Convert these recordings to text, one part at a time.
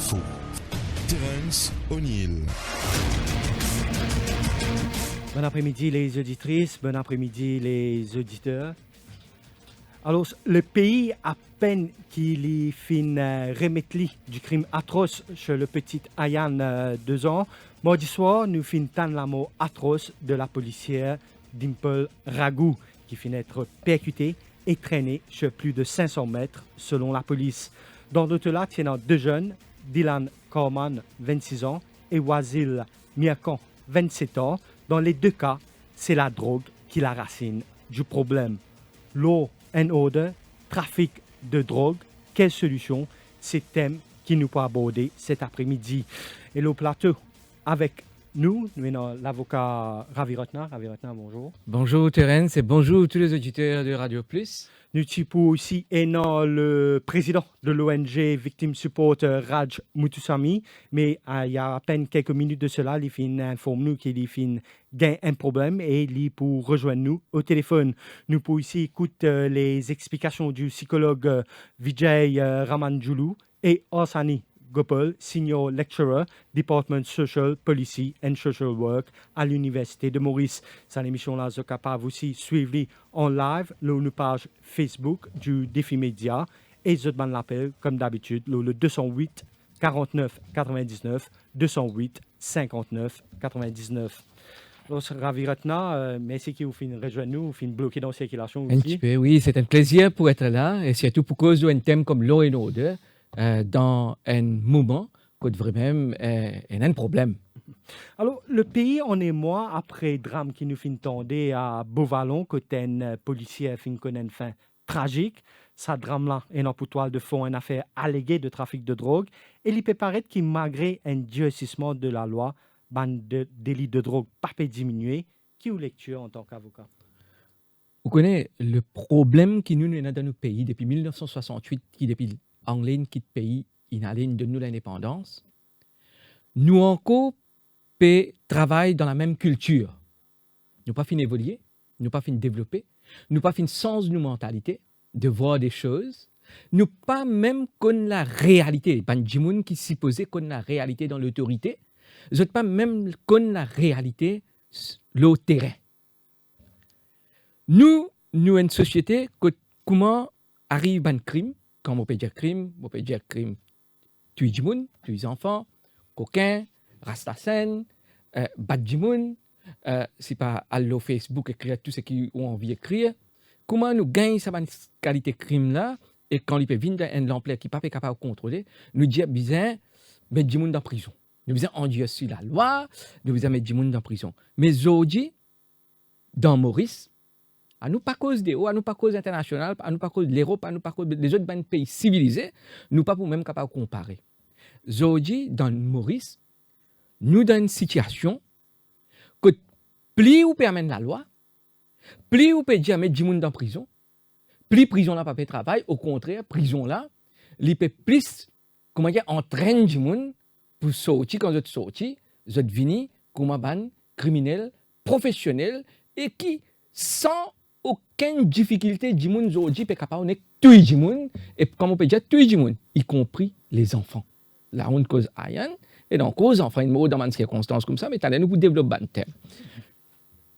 Info. Terence O'Neill. Bon après-midi les auditrices, bon après-midi les auditeurs. Alors, le pays, à peine qu'il y fin remettre du crime atroce chez le petit Ayan 2 ans, mardi soir, nous finissons la mort atroce de la policière Dimple Ragou, qui finit être percutée et traînée sur plus de 500 mètres selon la police. Dans d'autres lacs, il y en a 2 jeunes, Dylan Corman, 26 ans, et Wazil Mirkan, 27 ans. Dans les 2 cas, c'est la drogue qui est la racine du problème. Law and order, trafic de drogue, quelle solution? C'est le thème qui nous peut aborder cet après-midi. Et le plateau avec nous avons l'avocat Ravi Ratna. Ravi Ratna, bonjour. Bonjour Terence et bonjour tous les auditeurs de Radio Plus. Nous avons aussi le président de l'ONG Victim Support, Raj Muthusamy, mais il y a à peine quelques minutes de cela, il informe nous qu'il a un problème et il pour rejoindre nous au téléphone. Nous pouvons aussi écouter les explications du psychologue Vijay Ramanjulu et Arsani Gopal, Senior Lecturer, Department Social Policy and Social Work à l'Université de Maurice. Cette émission-là, vous êtes capable aussi suivre en live sur la page Facebook du Défi Média et vous pouvez l'appeler comme d'habitude le 208 49 99 208 59 99. Alors, Ravi Ratna, merci que vous finissez rejoindre nous, vous finissez bloqué dans la circulation aussi. Un petit peu, oui, c'est un plaisir pour être là et surtout pour cause d'un thème comme law and order. Dans un moment que vraiment un problème. Alors, le pays en émoi après le drame qui nous fait tendre à Beauvallon, côté un policier fin connaît une fin tragique. Ce drame-là est en toile de fond une affaire alléguée de trafic de drogue. Et il peut paraître qu'il, malgré un durcissement de la loi, de délit de drogue pas peut diminuer. Qui vous lecture en tant qu'avocat? Vous connaissez le problème qui nous est dans nos pays depuis 1968, qui depuis Anglais quitte le pays, il de nous l'indépendance. Nous encore travaillons dans la même culture. Nous pas fin évoluer, nous pas fin développer, nous pas fin sens de nos mentalités, de voir des choses. Nous pas même connaître la réalité. Ban Jimoun qui supposait connaître la réalité dans l'autorité, nous pas même connaître la réalité le terrain. Nous une société comment arrive un crime. Quand on peut dire crime, tuer des gens, tuer des enfants, coquins, rastasen, battre des gens, c'est pas aller Facebook écrire tout ce qu'on a envie d'écrire. Comment nous gagnons cette qualité de crime-là et quand il peut venir un ampleur qui n'est pas capable de contrôler, nous disons besoin de mettre des gens en prison. Nous besoin endurer sur la loi, nous besoin mettre des gens en prison. Mais aujourd'hui, dans Maurice, à nous pas cause des hauts, à nous pas cause internationale, à nous pas cause de l'Europe, à nous pas cause des autres pays civilisés, nous pas pour même capable de comparer. Aujourd'hui, dans Maurice, nous dans une situation que plus ou permet la loi, plus ou peut dire mettre du monde en prison, plus prison là pas fait travail, au contraire, prison là, il peut plus comment dire entraîne du monde pour sortir quand vous êtes sorti, vous êtes venu comme un criminel professionnel et qui sans aucune difficulté du monde aujourd'hui est capable de tuer du monde et comme on peut dire tuer du monde y compris les enfants là on cause Ayan et donc cause enfants ils meurent dans une circonstance comme ça mais t'allez nous développer un thème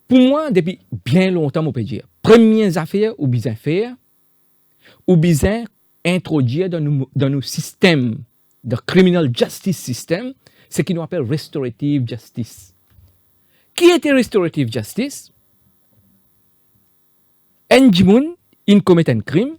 pour moi depuis bien longtemps on peut dire premières affaires ou besoin faire ou besoin introduire dans nos systèmes de criminal justice system ce qui nous appelle restorative justice. Qui était restorative justice? Un jimoun, il commet un crime,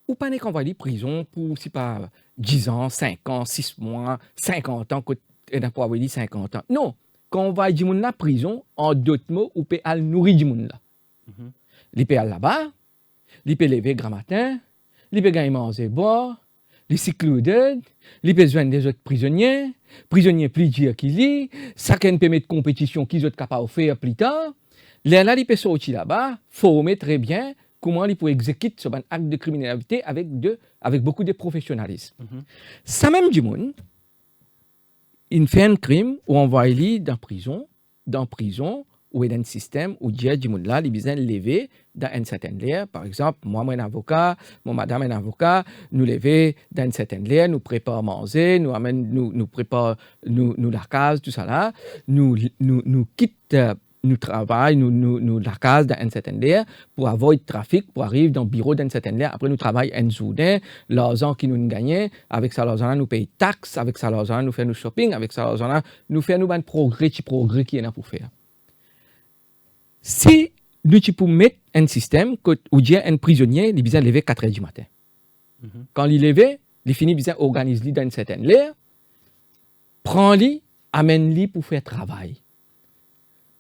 ou pas qu'on va aller en prison pour, si pas 10 ans, 5 ans, 6 mois, 50 ans, qu'on n'a pas dit 50 ans. Non, quand on va à la prison, en d'autres mots, on peut aller nourrir jimoun là. Il peut aller là-bas, il peut lever grand matin, il peut gagner manger boire, il secluded, il peut joindre des autres prisonniers plus dire qu'il lit, chacun peut mettre compétition qu'ils sont capables de faire plus tard. Là, il peut sortir là-bas, former très bien comment il peut exécuter ce acte de criminalité avec beaucoup de professionnalisme. Ça même du monde, il fait un crime où on va aller dans prison ou dans un système où Dieu dit là, les besoin lever dans une certaine l'air. Par exemple, moi, un avocat, mon madame un avocat, nous lever dans une certaine l'air, nous prépare manger, nous prépare nous la case, tout ça là, nous quitte nous travaille, nous la case dans une certaine l'air pour avoir le trafic, pour arriver dans le bureau d'une certaine l'air. Après, nous travaillons un journée, l'argent qui nous gagne, avec ça, l'argent nous paye taxes, avec ça, l'argent nous fait nos shopping, avec ça, l'argent nous fait nous un progrès qui y en a pour faire. Si nous pouvons mettre un système où il y a un prisonnier, il besoin lever 4 heures du matin. Quand il levé, il finit besoin organiser dans une certaine l'air, prend-le, amène-le pour faire travail.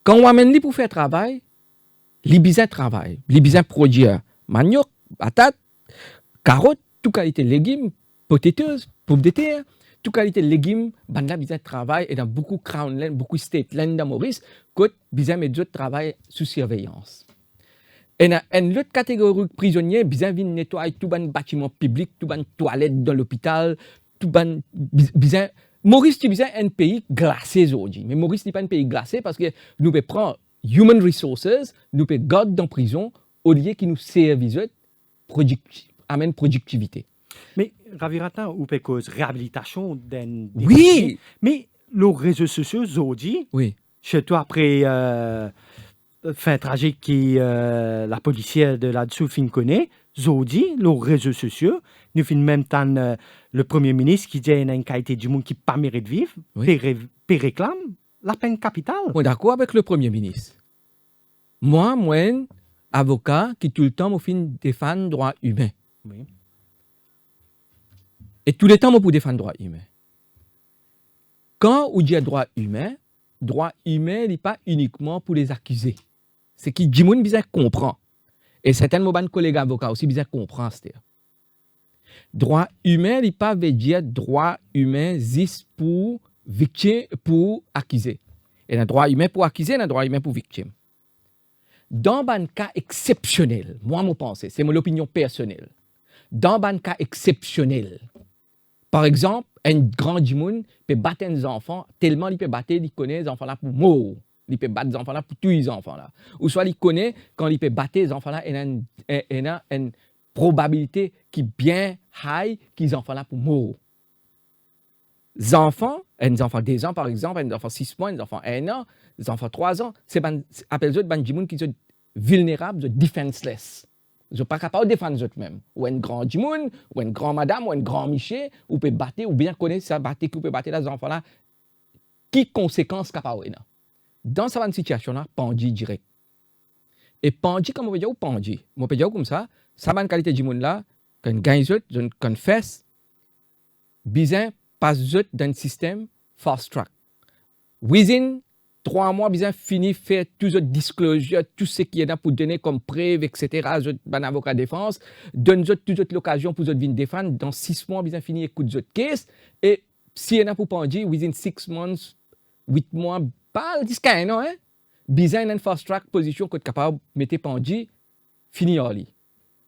Quand on amène lui pour faire travail, il besoin travail, il besoin produire manioc, patate, carottes, toute qualité de légumes, potatoes, pommes de terre, toute qualité de légumes, banda besoin travail et dans beaucoup crown land, beaucoup state land dans Maurice, que besoin mettre d'autres travail sous surveillance. Et dans une autre catégorie de prisonniers, besoin venir nettoyer tout ban bâtiment public, tout ban toilette dans l'hôpital, tout ban besoin. Maurice, tu besoin un pays glacé aujourd'hui. Mais Maurice n'est pas un pays glacé parce que nous pouvons prendre human resources, nous pouvons garder dans la prison au lieu qui nous servent, amène productivité. Mais Ravirata, ou peut cause réhabilitation d'un. Oui! Mais les réseaux sociaux aujourd'hui, Oui. chez toi après fin tragique qui la policière de là-dessous fin connaît, aujourd'hui, les réseaux sociaux, nous fin même temps le premier ministre qui dit une qualité du monde qui pas mérite de vivre, Oui. puis réclame la peine capitale. On est d'accord avec le Premier ministre. Moi, avocat qui tout le temps me fait défendre droits humains. Oui. Et tout le temps, moi, pour défendre droits humains. Quand on dit droit humain n'est pas uniquement pour les accusés. C'est que du monde bien comprend. Et certains de mes collègues avocats aussi bien comprennent. Droit humain n'est pas veut dire droit humain juste pour victime, pour accusé. Et un droit humain pour accusé, et un droit humain pour victime. Dans un cas exceptionnel, moi, je pense, c'est mon opinion personnelle. Dans un cas exceptionnel, par exemple, un grand du monde peut battre un enfant tellement il peut battre, il connaît les enfants là pour mort. Il peut battre les enfants là pour tuer les enfants là. Ou soit il connaît quand il peut battre les enfants là, il a une probabilité qui est bien high qu'ils enfants là pour mort. Les enfants, des ans par exemple, des enfants 6 mois, des enfants 1 an, des enfants 3 ans, c'est appelle eux des gens qui sont vulnérables, defenseless. Ils ne sont pas capables de défendre eux-mêmes. Ou un grand monde, ou une grande madame, ou un grand miché, ou peut battre, ou bien connaître ça, battre, ou peut battre les enfants là. Qui conséquences capable de dans cette situation-là, pendu direct. Et pendu, comme on peut dire, ou pendu. On peut dire comme ça, ça va une qualité du monde là, quand gagne, je confesse, besoin passe dans un système fast track. Within 3 mois, besoin fini faire tout ce disclosure, tout ce qui est là pour donner comme preuve, etc. Un avocat de défense, donne toute l'occasion pour venir défendre. Dans 6 mois, besoin fini écoute votre case. Et si il y en a pour pendu, within 6 months, 8 mois, pas 10 cas, non, hein? Besoin une fast track position que tu es capable de mettre pendu, fini en lit.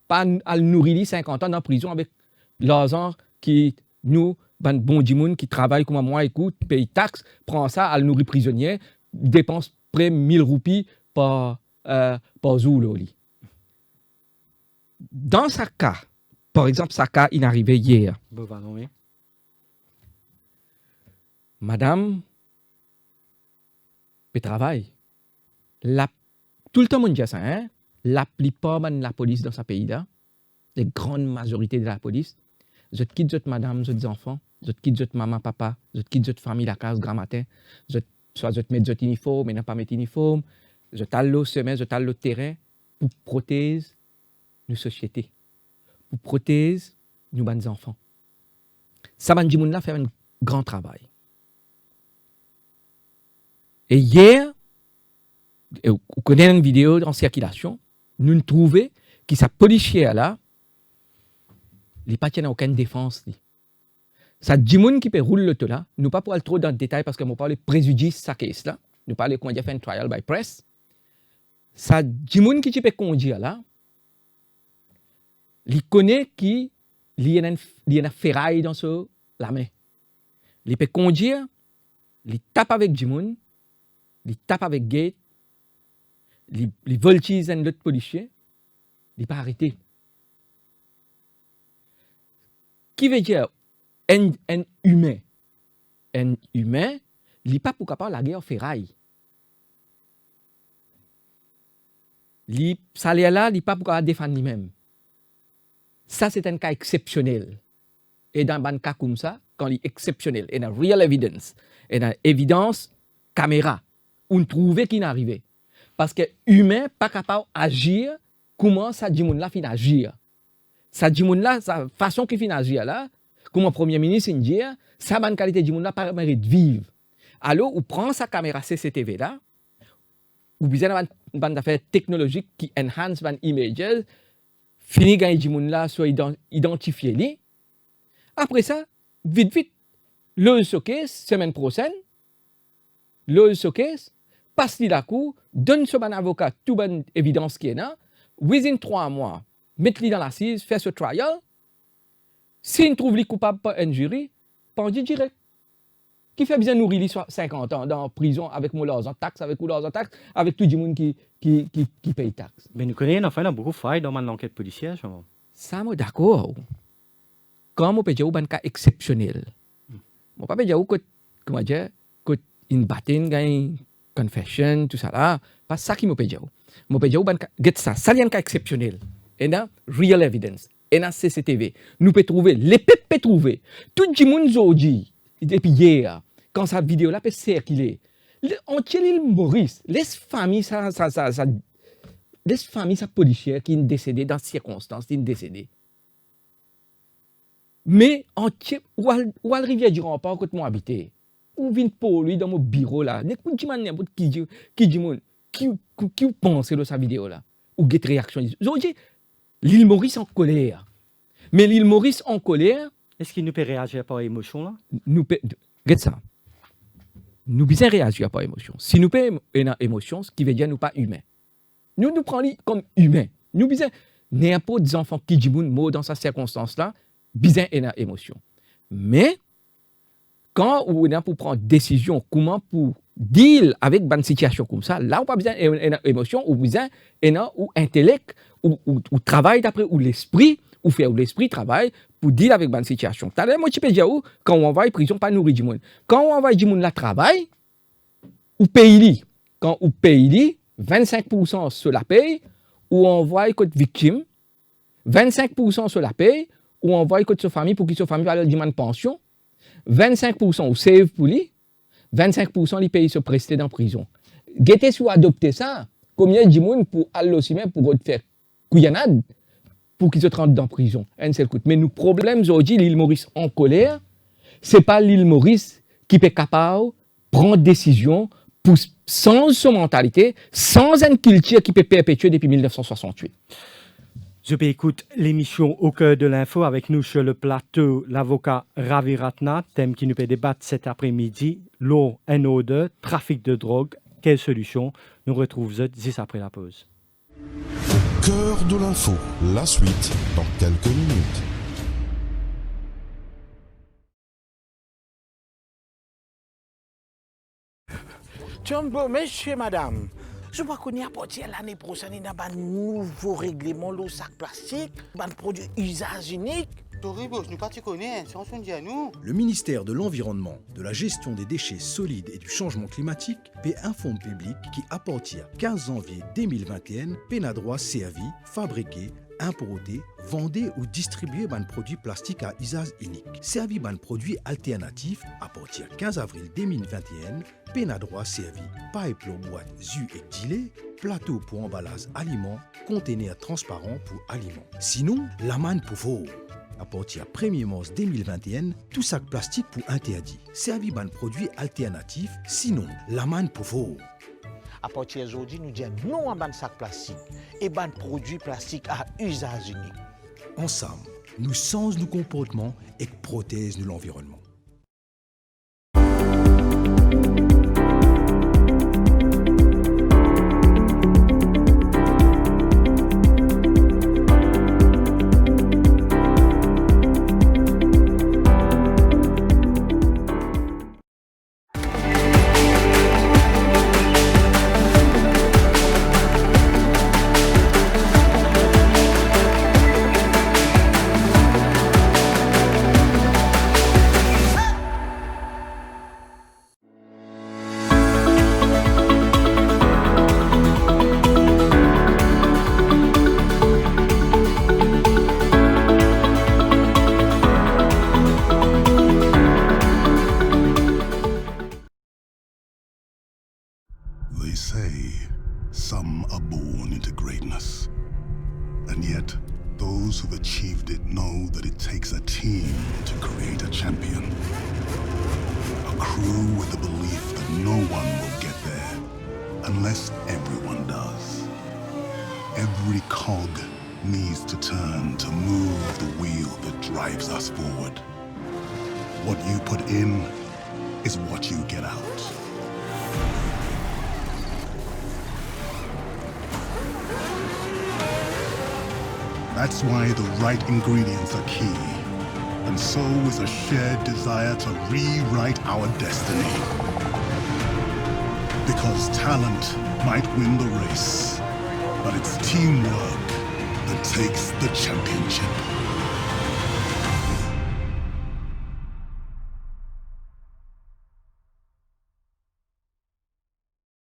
Pas à nourrir 50 ans en prison avec l'argent qui nous, ben bon du monde qui travaille comme moi, écoute, paye taxe, prend ça, à le nourrir prisonnier, dépense près 1000 roupies par jour au lit. Dans ce cas, par exemple, ce cas, il est arrivé hier. Oui. Madame peut travailler. Tout le temps, on dit ça, hein? La plupart de la police dans ce pays-là, la grande majorité de la police, je quitte votre madame, votre enfants, je quitte votre maman, papa, je quitte votre famille, la case, grand matin, soit je mets votre uniforme, mais non pas mettre uniforme, je t'alle le semaine, je t'alle le terrain pour protéger nos sociétés, pour protéger nos bonnes enfants. Ça va nous faire un grand travail. Et hier, vous connaissez une vidéo en circulation, nous trouvons que sa policière là, il n'y a aucune défense. Ça dit moun qui peut rouler le là, nous pas pour aller trop dans le détail parce que nous parle préjudice sa case là, nous parle comment dire faire un trial by press. Ça dit moun qui peut conduire là, il connaît qu'il y a une ferraille dans la main. Il peut conduire, il tape avec du moun, il tape avec gate, les voltige et l'autre policier, il n'est pas arrêté. Qui veut dire un humain? Un humain, il n'est pas pour capable la guerre ferraille. Le salaire là, il n'est pas pour capable défendre lui-même. Ça, c'est un cas exceptionnel. Et dans un cas comme ça, quand il est exceptionnel, il y a real evidence, il y a évidence, caméra, on trouve qui n'est arrivé. Parce que l'humain n'est pas capable d'agir, comment ça dit là fin agir. Ça dit là, sa façon qu'il fin agir là, comme un premier ministre dit, ça bonne qualité dit là pas mérite de vivre. Alors, on prend sa caméra CCTV là, ou bien une affaire technologique qui enhance les images, fini gagner dit là soit identifié li. Après ça, vite, le showcase, semaine prochaine, le showcase, passe-li la cour, donne ce bon avocat toute bonne évidence qui est là, within 3 mois, mette-li dans l'assise, fait ce trial. S'il trouve li coupable par un jury, pendu direct. Qui fait bien nourrir 50 ans dans la prison avec mon l'argent taxe, avec tout le monde qui paye taxe. Mais nous connaissons enfin beaucoup de failles dans l'enquête policière. Ça, moi d'accord. Quand on peut dire un cas exceptionnel, on peut dire que comment dire que une bataille gagne confession tout ça là, pas ça qui me peut dire. Moi peut dire un cas get ça, ça un cas exceptionnel. Et là real evidence, et là CCTV. Nous peut trouver les peut trouver tout le monde aujourd'hui depuis hier quand cette vidéo là peut circuler. Entier l'île Maurice, les familles ça policière qui est décédé dans circonstances, qui est décédé. Mais entier où al rivière du rempart côté moi habité. Ou vient pour lui dans mon bureau là. N'écoute n'importe qui pense de sa vidéo là ou get réaction. Aujourd'hui l'île Maurice en colère. Mais l'île Maurice en colère, est-ce qu'il nous peut réagir par émotion là? Nous peut get ça. Nous bien réagir par émotion. Si nous peut une émotion, ce qui veut dire nous pas humain. Nous prenons comme humain. Nous bien n'importe des enfants qui disent mot dans sa circonstance là, bien une émotion. Mais quand on a pour prendre décision comment pour deal avec une situation comme ça, là on pas besoin une émotion ou besoin ou intellect ou travail d'après ou l'esprit ou faire ou l'esprit travaille pour deal avec une situation. T'as moi tu peux dire quand on envoie prison pas nourrir du monde. Quand on envoie du monde là travail ou paye quand on paye 25% sur la paye ou on envoie côté victime 25% sur la paye ou on envoie côté sa famille pour qu'il sa famille va lui demander pension 25% ou save pour lui 25% les pays se prester dans prison. Guettez si vous adoptez ça, combien de monde pour aller aussi même pour faire couillanade pour qu'ils se rendent dans prison. Un seul coup. Mais nous problème aujourd'hui l'île Maurice en colère, c'est pas l'île Maurice qui est capable de prendre décision pour, sans son mentalité, sans une culture qui peut perpétuer depuis 1968. Je peux écouter l'émission Au cœur de l'info avec nous sur le plateau l'avocat Ravi Ratna, thème qui nous peut débattre cet après-midi, l'eau, NO2, trafic de drogue, quelle solution? Nous retrouvons juste après la pause. Cœur de l'info, la suite dans quelques minutes. Bon, monsieur, madame, je vois qu'on y a partir l'année prochaine, il y a un nouveau règlement, le sac plastique, un produit usage unique. Toribos, nous pas tu connais, c'est on se dit à nous. Le ministère de l'Environnement, de la Gestion des déchets solides et du changement climatique paie un fonds public qui, à partir du 15 janvier 2021, peine à droit servi, fabriqué, importé, vendé ou distribué un produit plastique à usage unique. Servi un produit alternatif à partir du 15 avril 2021, peine à droit servi, pipe boîte, jus et gilet, plateau pour emballage aliments, conteneur transparent pour aliments. Sinon, l'amende pour vous. À partir du 1er mars 2021, tout sac plastique pour interdit. Servi un produit alternatif, sinon l'amende pour vous. À partir d'aujourd'hui, nous disons non à un sac plastique et un produit plastique à usage unique. Ensemble, nous changeons nos comportements et protégeons l'environnement. And yet, those who've achieved it know that it takes a team to create a champion. A crew with the belief that no one will get there unless everyone does. Every cog needs to turn to move the wheel that drives us forward. What you put in is what you get out. That's why the right ingredients are key. And so is a shared desire to rewrite our destiny. Because talent might win the race, but it's teamwork that takes the championship.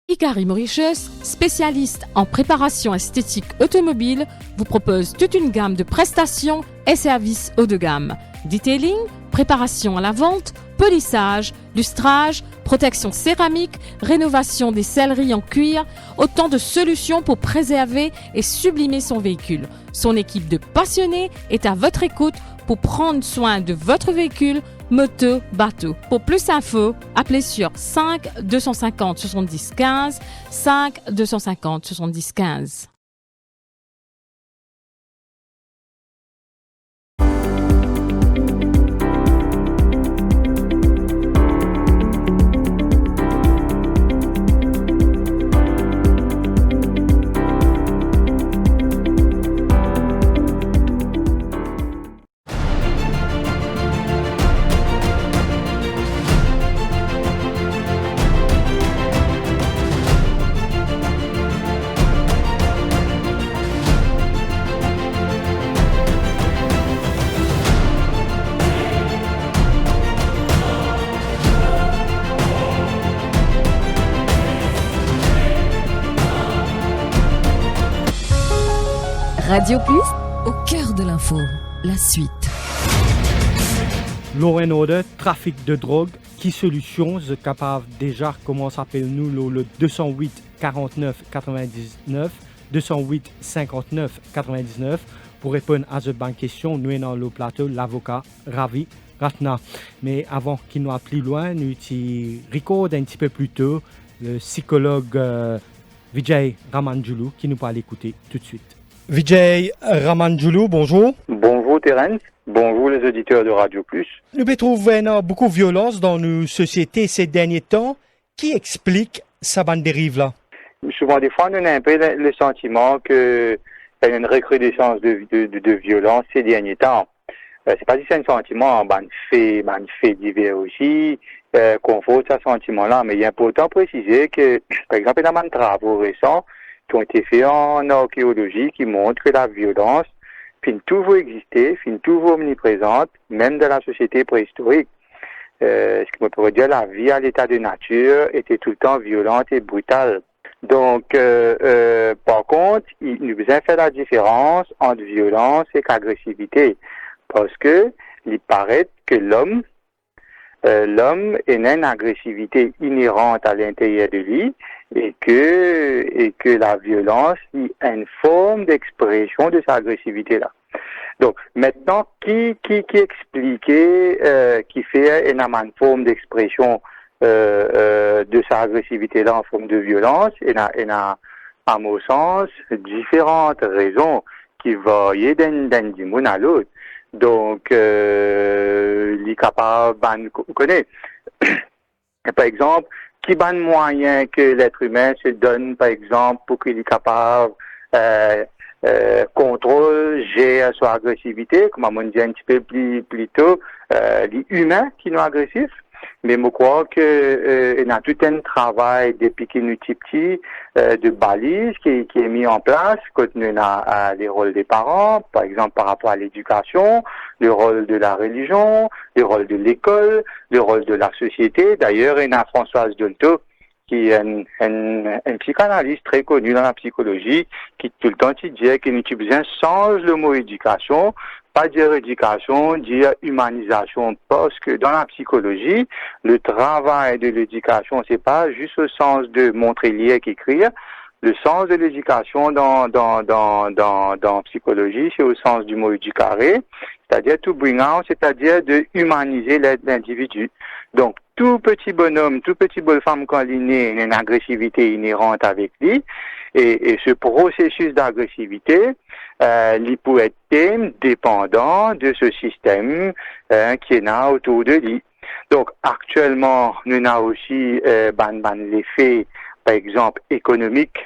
Ikari Mauritius, spécialiste en préparation esthétique automobile, vous propose toute une gamme de prestations et services haut de gamme. Detailing, préparation à la vente, polissage, lustrage, protection céramique, rénovation des selleries en cuir, autant de solutions pour préserver et sublimer son véhicule. Son équipe de passionnés est à votre écoute pour prendre soin de votre véhicule, moto, bateau. Pour plus d'infos, appelez sur 5 250 70 15, 5 250 70 15. Radio Plus, au cœur de l'info, la suite. Law and Order, trafic de drogue, qui solutions capable déjà, comment s'appelle-nous, le 208 49 99, 208 59 99, pour répondre à cette bonne question, nous avons le plateau l'avocat Ravi Ratna. Mais avant qu'il nous aille plus loin, nous recordons un petit peu plus tôt le psychologue Vijay Ramanjulu qui nous parle écouter tout de suite. Vijay Ramanjulu, bonjour. Bonjour Terence, bonjour les auditeurs de Radio Plus. Nous trouvons beaucoup de violence dans nos sociétés ces derniers temps. Qui explique sa bande dérive là? Souvent des fois, on a un peu le sentiment qu'il y a une recrudescence de violence ces derniers temps. C'est pas si c'est un sentiment, ban fait divers aussi, qu'on faut ce sentiment-là, mais il est important de préciser que, par exemple, il y a des travaux récents qui ont été faits en archéologie qui montrent que la violence finit toujours exister, finit toujours omniprésente, même dans la société préhistorique. Ce qui me pourrait dire la vie à l'état de nature était tout le temps violente et brutale. Donc, par contre, il nous besoin faire la différence entre violence et agressivité. Parce que, il paraît que l'homme a une agressivité inhérente à l'intérieur de lui et que la violence est une forme d'expression de cette agressivité-là. Donc, maintenant, qui expliquait, qui fait une forme d'expression de sa agressivité-là en forme de violence, et a, à mon sens, différentes raisons qui varient d'un monde à l'autre. Donc, il est capable, connaît. Par exemple, qui ban moyen que l'être humain se donne, par exemple, pour qu'il est capable contrôle, gère son agressivité, comme on dit un petit peu plus tôt, les humains qui sont agressifs. Mais je crois que il y a tout un travail depuis qu'il nous est petit de balises qui est mis en place quand on a les rôles des parents, par exemple par rapport à l'éducation, le rôle de la religion, le rôle de l'école, le rôle de la société. D'ailleurs, il y a Françoise Dolto qui est un psychanalyste très connu dans la psychologie, qui tout le temps dit que nous avons besoin de changer le mot éducation, pas dire éducation, dire humanisation, parce que dans la psychologie, le travail de l'éducation, c'est pas juste au sens de montrer, lire, écrire, Le sens de l'éducation dans psychologie, c'est au sens du mot du carré, c'est-à-dire to bring out, c'est-à-dire de humaniser l'individu. Donc, tout petit bonhomme, tout petit bonne femme quand il est né, a une agressivité inhérente avec lui, et ce processus d'agressivité, il peut être dépendant de ce système qui est là autour de lui. Donc, actuellement, nous avons aussi l'effet, par exemple, économique,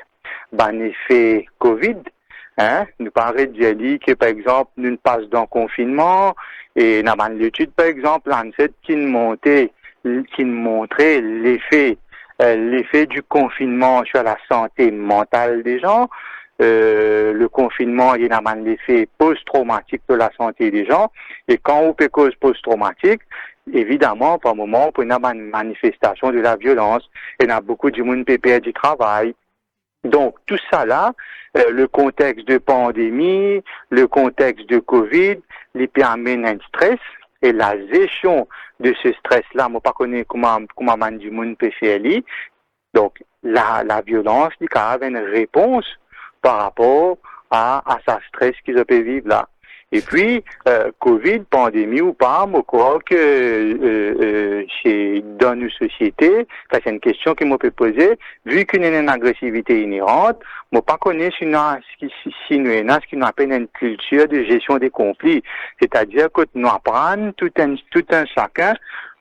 l'effet Covid. Nous paraît de dire que, par exemple, nous passons dans le confinement, et nous avons l'étude, par exemple, l'ANSET qui montrait l'effet du confinement sur la santé mentale des gens. Le confinement, il y a l'effet post-traumatique de la santé des gens. Et quand on peut cause post-traumatique, évidemment, par moment, on peut avoir une manifestation de la violence. Et il y a beaucoup de monde qui perd du travail. Donc, tout ça là, le contexte de pandémie, le contexte de Covid, il peut amener un stress. Et la gestion de ce stress-là, moi, pas connais comment du monde peut faire. Donc, la violence, il y a une réponse par rapport à sa stress qu'ils peuvent vivre là. Et puis, Covid, pandémie ou pas, je crois que dans nos sociétés, ça c'est une question que je peux poser, vu qu'il y a une agressivité inhérente, je ne connais pas si nous avons ce qu'on appelle une culture de gestion des conflits. C'est-à-dire que nous apprenons tout un chacun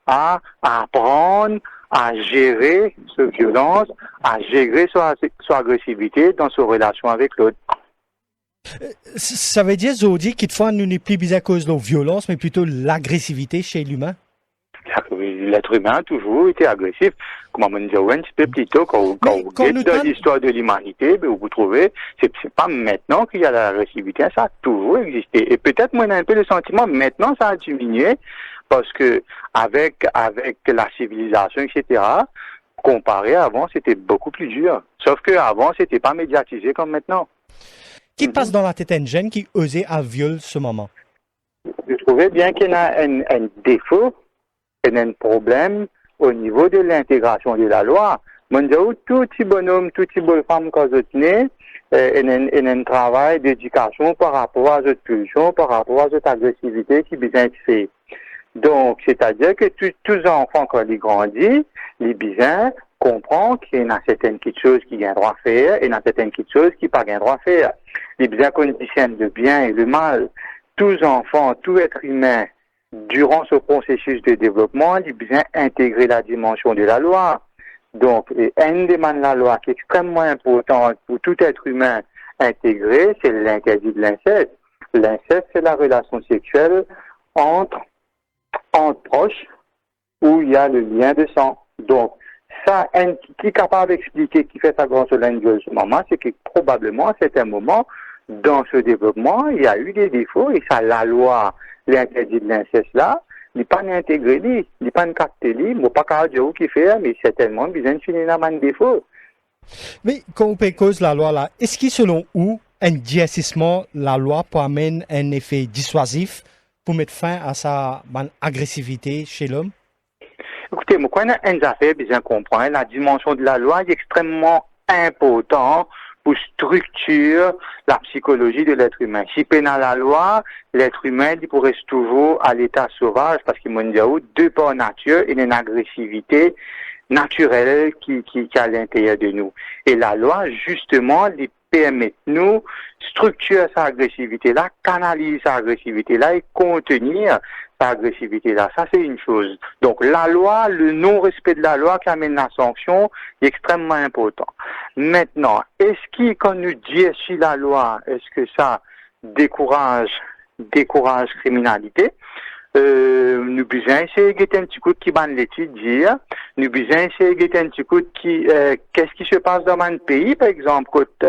à apprendre à gérer sa violence, à gérer son agressivité dans sa relation avec l'autre. Ça veut dire, Zodi, qu'il faut nous n'est plus à cause de la violence, mais plutôt l'agressivité chez l'humain? L'être humain a toujours été agressif. Comme on dit un petit peu plus tôt, quand vous regardez dans l'histoire de l'humanité, vous trouvez, c'est pas maintenant qu'il y a l'agressivité, ça a toujours existé. Et peut-être, moi, on a un peu le sentiment, maintenant, ça a diminué, parce que avec la civilisation, etc., comparé à avant, c'était beaucoup plus dur. Sauf qu'avant, c'était pas médiatisé comme maintenant. Qui passe dans la tête d'un jeune qui osait à viol ce moment? Je trouvais bien qu'il y a un défaut, qu'il y a un problème au niveau de l'intégration de la loi. Mon Dieu, tout petit bonhomme, tout petit bonne femme quand vous tenez, il y a un travail d'éducation par rapport à cette pulsion, par rapport à cette agressivité qui besoin de faire. Donc, c'est-à-dire que tous les enfants, quand ils grandissent, les besoins comprend qu'il y a certaines petites choses qui ont droit à faire et il y a certaines petites choses qui n'ont pas droit à faire. Les bien conditionnent le bien et le mal. Tous enfants, tout être humain, durant ce processus de développement, ils bien intégrer la dimension de la loi. Donc, un des de la loi qui est extrêmement important pour tout être humain intégré, c'est l'interdit de l'inceste. L'inceste, c'est la relation sexuelle entre proches où il y a le lien de sang. Donc, ça, qui est capable d'expliquer, qui fait sa grande solennité en ce moment, c'est que probablement, à certains moments, dans ce développement, il y a eu des défauts, et ça, la loi, l'interdit de l'inceste là, il n'est pas intégré, il n'est pas capté, il n'est pas capable de dire qui fait, mais certainement, il besoin de finir un défaut. Mais quand on peut cause la loi là, est-ce que selon vous, un durcissement, la loi peut amener un effet dissuasif pour mettre fin à sa agressivité chez l'homme? Écoutez, moi, quand on a une affaire bien comprendre, la dimension de la loi est extrêmement importante pour structurer la psychologie de l'être humain. Si pas dans la loi, l'être humain, il pourrait rester toujours à l'état sauvage parce qu'il m'a dit, de par nature, il y a une agressivité naturelle qui est à l'intérieur de nous. Et la loi, justement, lui permet de nous structurer sa agressivité-là, canaliser sa agressivité-là et contenir sa agressivité-là. Ça, c'est une chose. Donc, la loi, le non-respect de la loi qui amène la sanction est extrêmement important. Maintenant, est-ce que, quand nous disons si la loi, est-ce que ça décourage criminalité? Nous besoin essayer de un petit coup qui ban l'étude dire, nous besoin essayer de un petit coup qui, qu'est-ce qui se passe dans un pays, par exemple, quand,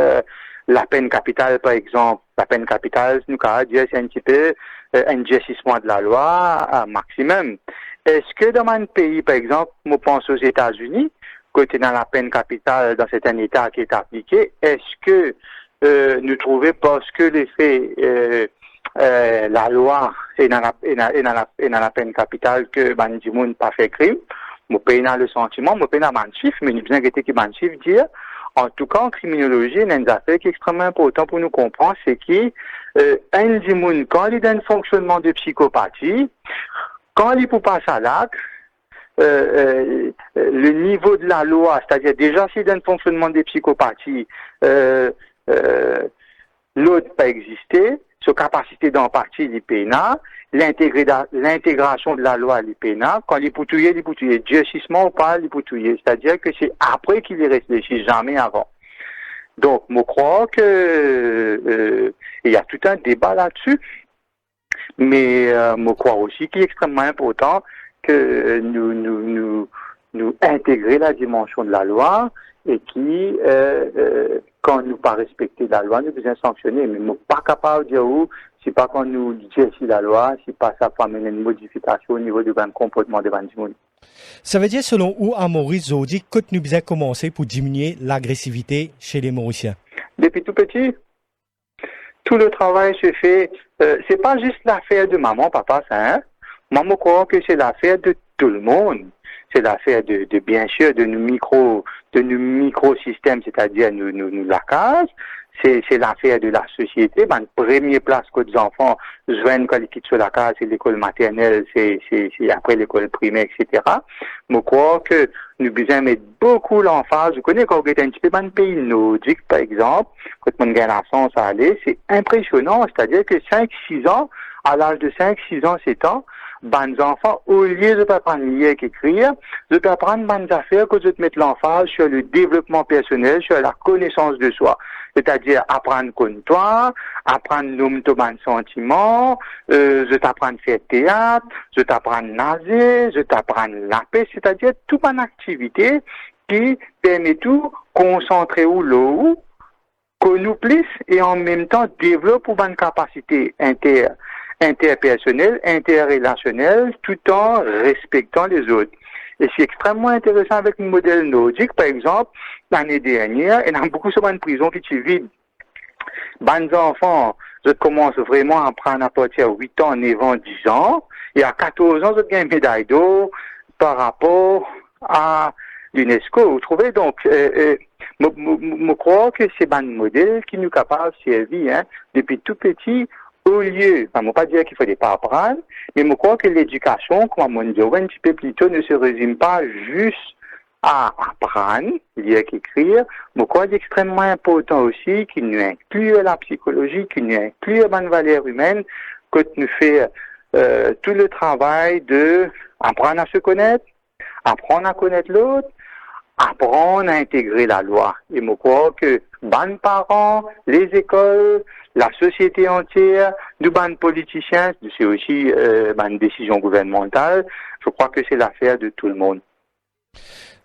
la peine capitale, par exemple, la peine capitale, nous, c'est un petit peu, un durcissement de la loi à maximum. Est-ce que dans un pays, par exemple, je pense aux États-Unis, côté dans la peine capitale, dans certains États qui est appliqué, est-ce que, nous trouvons parce que les faits, la loi est dans la peine capitale que Bandi Moun pas fait crime. Moi, pas dans le sentiment, moi, pas dans le chiffre, mais nous besoin que qui ban chiffre dire, En tout cas, en criminologie, il y a une affaire qui est extrêmement importante pour nous comprendre, c'est que un dimoun, quand il est dans un fonctionnement de psychopathie, quand il est pour passer à l'acte, le niveau de la loi, c'est-à-dire déjà s'il est dans un fonctionnement de psychopathie, l'autre pas exister, sa capacité d'empathie, l'IPNA, l'intégration de la loi, l'IPNA, quand il est durcissement ou pas, l'IPNA, c'est-à-dire que c'est après qu'il y réfléchit, jamais avant. Donc, je crois que il y a tout un débat là-dessus, mais je crois aussi qu'il est extrêmement important que nous intégrer la dimension de la loi et qui, quand nous pas respecter la loi, nous devons sanctionner. Mais nous pas capable de dire où, c'est pas quand nous disons si la loi, c'est pas ça pour amener une modification au niveau du comportement des gens. Ça veut dire, selon où, à Maurice Zodi, que nous devons commencer pour diminuer l'agressivité chez les Mauriciens? Depuis tout petit, tout le travail se fait, c'est pas juste l'affaire de maman, papa, ça, hein? Maman croit que c'est l'affaire de tout le monde. C'est l'affaire de bien sûr, de nos microsystèmes, c'est-à-dire nous la case. C'est l'affaire de la société. Ben, première place que les enfants joignent quand ils quittent sur la case, c'est l'école maternelle, c'est après l'école primaire, etc. Je crois que nous devons mettre beaucoup l'emphase. Je connais quand on est un petit peu dans le pays nordique, par exemple, quand on gagne la chance à aller, c'est impressionnant. C'est-à-dire que 5-6 ans, à l'âge de 5-6 ans, 7 ans, les enfants, au lieu de apprendre à lire et écrire, de apprendre des affaires que de mettre l'emphase sur le développement personnel, sur la connaissance de soi. C'est-à-dire apprendre contre toi, apprendre nommer ton sentiment, je t'apprendre à faire théâtre, je t'apprendre à nager, je t'apprendre la paix, c'est-à-dire toute une activité qui permet tout concentrer ou l'eau, qu'on nous plisse et en même temps développe une capacité interpersonnelle, interrelationnelle, tout en respectant les autres. Et c'est extrêmement intéressant avec le modèle nordique, par exemple, l'année dernière, il y a beaucoup de prisons qui sont vides. Les enfants, je commence vraiment à apprendre à partir de 8 ans, 9 ans, 10 ans, et à 14 ans, je gagne une médaille d'or par rapport à l'UNESCO. Vous trouvez donc, je crois que c'est un modèle qui nous est capable de servir, hein, depuis tout petit, au lieu, je ne veux pas dire qu'il ne faut pas apprendre, mais je crois que l'éducation, comme on dit un petit peu plus tôt, ne se résume pas juste à apprendre, lire qu'écrire. Je crois que c'est extrêmement important aussi qu'il nous inclue la psychologie, qu'il nous inclue la valeur humaine, que nous fait tout le travail de apprendre à se connaître, apprendre à connaître l'autre, apprendre à intégrer la loi. Et je crois que les parents, les écoles, la société entière, nous les politiciens, c'est aussi une décision gouvernementale. Je crois que c'est l'affaire de tout le monde.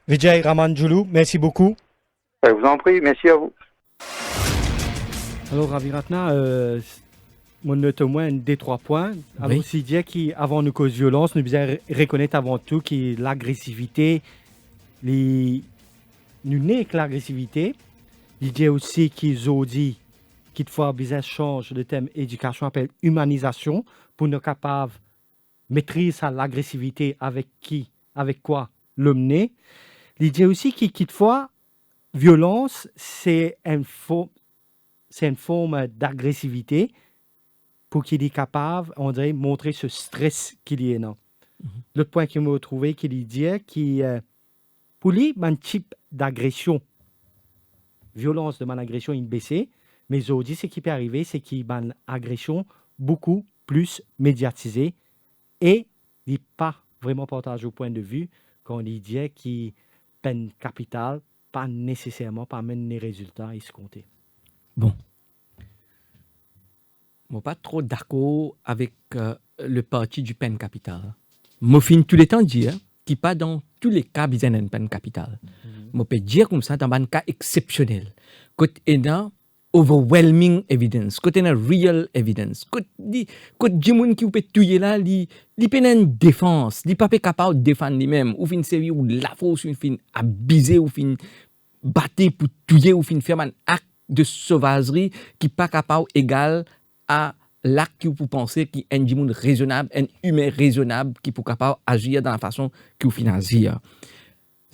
Vijay Ramanjulu, merci beaucoup. Je vous en prie, merci à vous. Alors, Raviratna, mon note au moins des 3 points. Alors, Oui. si dire qu'avant nous cause violence, nous devons reconnaître avant tout que l'agressivité, nous n'est avec l'agressivité. Il dit aussi qu'ils ont dit qu'il faut bien change le thème éducation appelle humanisation pour nous capables de maîtriser l'agressivité avec quoi l'homme naît. Il dit aussi que quelquefois violence c'est une forme d'agressivité pour qu'il est capable on dirait montrer ce stress qu'il y a là. L'autre point qu'il m'a trouvé qu'il dit qui pour lui un type d'agression violence de agression il baissé. Mais aujourd'hui, ce qui peut arriver, c'est qu'il y a une agression beaucoup plus médiatisée et il n'est pas vraiment partagé au point de vue quand il dit qu'il peine capitale, pas nécessairement pas même les résultats escomptés. Bon. Je ne suis pas trop d'accord avec le parti du peine capitale. Je finis tous les temps dire qu'il pas dans tous les cas besoin d'une peine capitale. Je peux dire comme ça dans un cas exceptionnel. Quand il y a overwhelming evidence, quand il y a real evidence, quand il y a des gens qui peuvent tuer là, ils peuvent une défense, ils ne sont pas capables de défendre lui-même, ou une série ou la force, ou une abuser, ou une battre pour tuer, ou une faire un acte de sauvagerie qui n'est pas capable égal à l'acte que vous pensez qui est un monde raisonnable, un humain raisonnable qui est capable d'agir dans la façon que vous agir.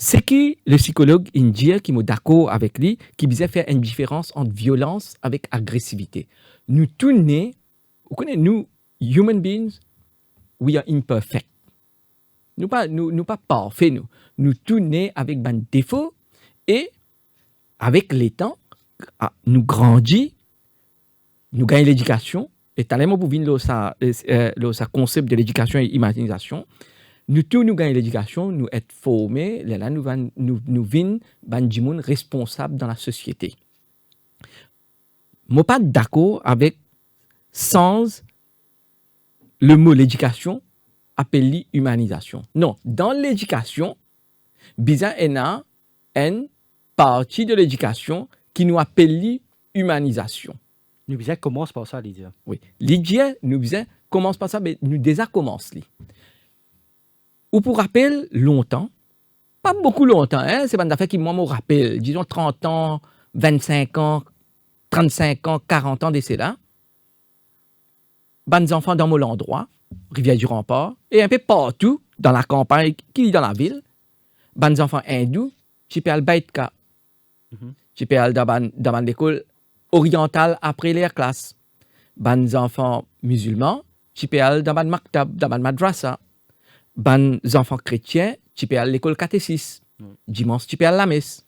C'est qui le psychologue indien qui m'a d'accord avec lui, qui disait faire une différence entre violence avec agressivité. Nous tous nés, vous connaissez, nous, human beings, we are imperfect. Nous pas parfaits, nous. Nous tous nés avec des défauts et avec les temps, nous grandissons, nous gagnons l'éducation. Et tellement pour venir le concept de l'éducation et l'imagination. Nous tous nous gagnons l'éducation, nous être formés, là nous venons des responsables dans la société. Je ne suis pas d'accord avec sans le mot l'éducation appelé humanisation. Non, dans l'éducation, bizarre une partie de l'éducation qui nous appelle humanisation. Nous disons commence par ça, Lydia. Oui, Lydia nous disait commence par ça, mais nous déjà commençons. Ou pour rappel, longtemps, pas beaucoup longtemps, hein, c'est pas une affaire qui moi me rappelle, disons 30 ans, 25 ans, 35 ans, 40 ans d'essai là. Des enfants dans mon endroit, Rivière du Rempart, et un peu partout dans la campagne qui est dans la ville. Des enfants hindous, qui peux aller Baitka. Qui peux aller dans l'école orientale après les classes. Des enfants musulmans, qui peux aller dans le maktab, dans le madrasa. Des enfants chrétiens, qui peux aller à l'école catéchisme. Dimanche, tu peux aller à la messe.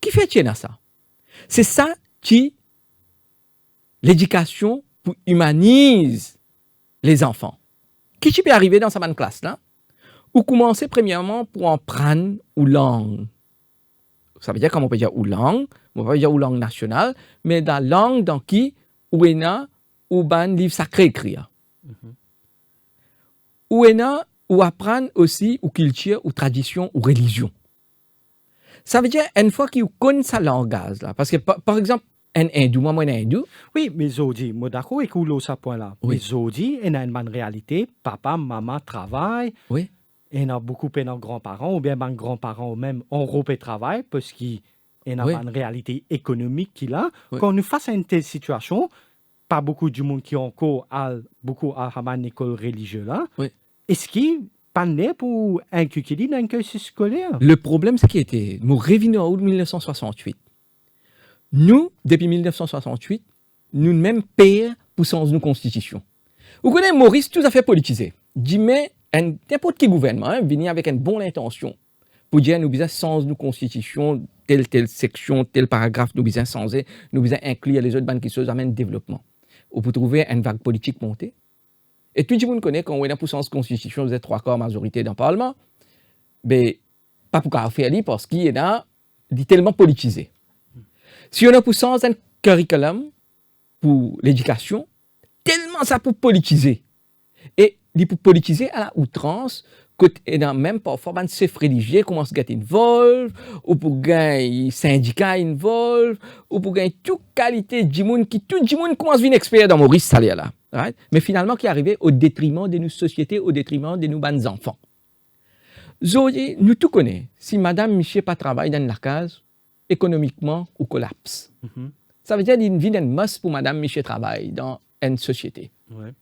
Qui fait tiens ça? C'est ça qui l'éducation pour humanise les enfants. Qui tu peux arriver dans sa bonne classe là? Ou commencer premièrement pour en prendre ou langue. Ça veut dire comment on peut dire ou langue, on peut dire ou langue nationale, mais dans la langue dans qui ou ena ou ban livre sacré écrit. Ou ena ou apprendre aussi ou culture ou tradition ou religion. Ça veut dire une fois qu'il connaît sa langage là, parce que par exemple un hindou, moi un hindou. Oui, mais Zodi, moi d'accord avec ce point-là. Oui. Mais Zodi, il a une bonne réalité. Papa, maman travaillent. Oui. Il y a beaucoup de grands-parents, ou bien mes grands-parents eux-mêmes en Europe et travaillent, parce qu'il y a une réalité économique qu'il a. Oui. Quand nous faisons une telle situation, pas beaucoup de monde qui ont encore beaucoup à une école religieuse là. Oui. Est-ce qu'il pas né pour inculquer dans un cursus scolaire? Le problème, c'est qu'il était, nous revenons en août 1968. Nous, depuis 1968, nous même payons pour changer nos constitutions. Vous connaissez Maurice, tout à fait politisé. Dit, mais n'importe quel gouvernement vient avec une bonne intention pour dire nous besoin changer nos constitutions, telle section, tel paragraphe, nous besoin changer, nous besoin inclure les autres banques qui se amènent développement. Ou pour trouver une vague politique montée. Et tout le monde connaît quand on est pour changer constitution, vous êtes 3/4 majorité dans le Parlement, mais pas pour faire parce qu'il est là, il est tellement politisé. Si on a pour changer un curriculum pour l'éducation, tellement ça pour politiser. Et il pour politiser à la outrance, et dans même parfois un chef religieux commence à être involved, ou pour gagner syndicat involved, ou pour gagner toute qualité de monde qui tout le monde commence à devenir expert dans Maurice Salaire là. Right? Mais finalement qui est arrivé au détriment de nos sociétés, au détriment de nos bonnes enfants. Zodi, nous tout connaissons. Si Madame Miché pas travaille dans la case, économiquement, ou collapse. Ça veut dire qu'il y a une masse pour Madame Miché travaille dans une société. Ouais.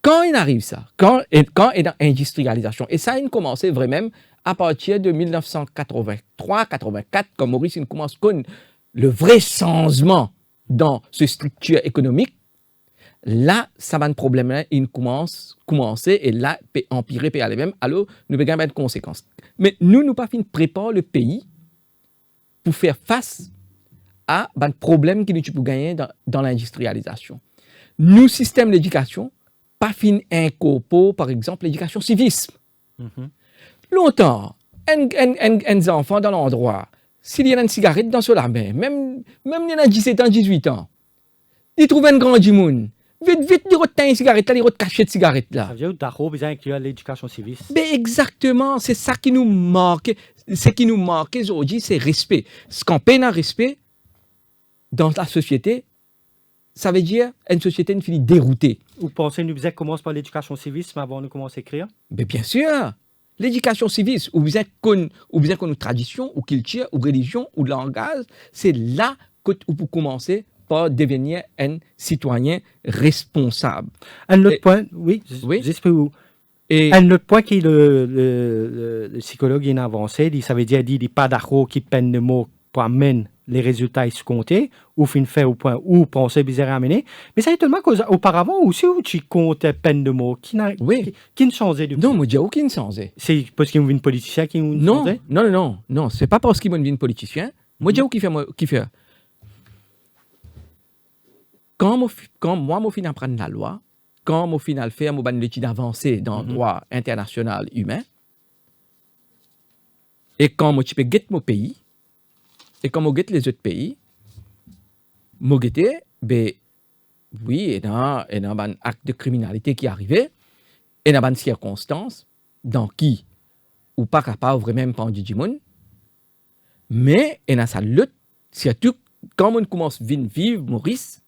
Quand il arrive ça, quand il est dans l'industrialisation, et ça a commencé vraiment à partir de 1983-84, quand Maurice il commence à connaître le vrai changement dans cette structure économique, là, ça va un problème là, il commencer et là, peut empirer, peut aller même, alors nous devons avoir des conséquences. Mais nous pas fini de préparer le pays pour faire face à un problème que nous pouvons gagner dans l'industrialisation. Nous, système d'éducation, pas fin incorporer, par exemple, l'éducation civisme. Longtemps, un enfant dans l'endroit, s'il y a une cigarette dans la main, même il y a 17 ans, 18 ans, il trouve un grand monde. Vite, il retient une cigarette là, il retient une cigarette là. Ça veut dire qu'il besoin inclure l'éducation civique. Mais exactement, c'est ça qui nous manque. Ce qui nous manque aujourd'hui, c'est respect. Ce qu'on peine à respect dans la société, ça veut dire une société qui finit déroutée. Vous pensez que nous besoin commencer par l'éducation civisme avant de commencer à écrire? Mais bien sûr, l'éducation civique, ou besoin qu'on nos traditions, ou culture, ou religion, ou langage, c'est là que vous commencez par devenir un citoyen responsable. Un autre point, oui, juste pour vous. Et le point que le psychologue a avancé, ça veut dire qu'il n'y a pas d'accord qui peine de mots pour amener les résultats escomptés, ou fin fait au point où penser bizarre à amener. Mais ça étonnement qu'auparavant aussi, où tu comptais peine de mots, qui ne changeait depuis. Non, moi, je dis aucun changé. C'est parce qu'il y a un politicien qui nous changeait? Non, c'est pas parce qu'il y a un politicien. Moi, je dis qui fait. Quand moi, je finis d'apprendre la loi, quand je finis de faire mon étude avancée dans le droit international humain, et quand je peux guetter mon pays, et quand je guette les autres pays, je guette, oui, et dans un acte de criminalité qui arrivait, et dans une circonstance dans qui ou pas capable vraiment pas du monde, mais et dans sa lutte, surtout quand on commence à vivre Maurice,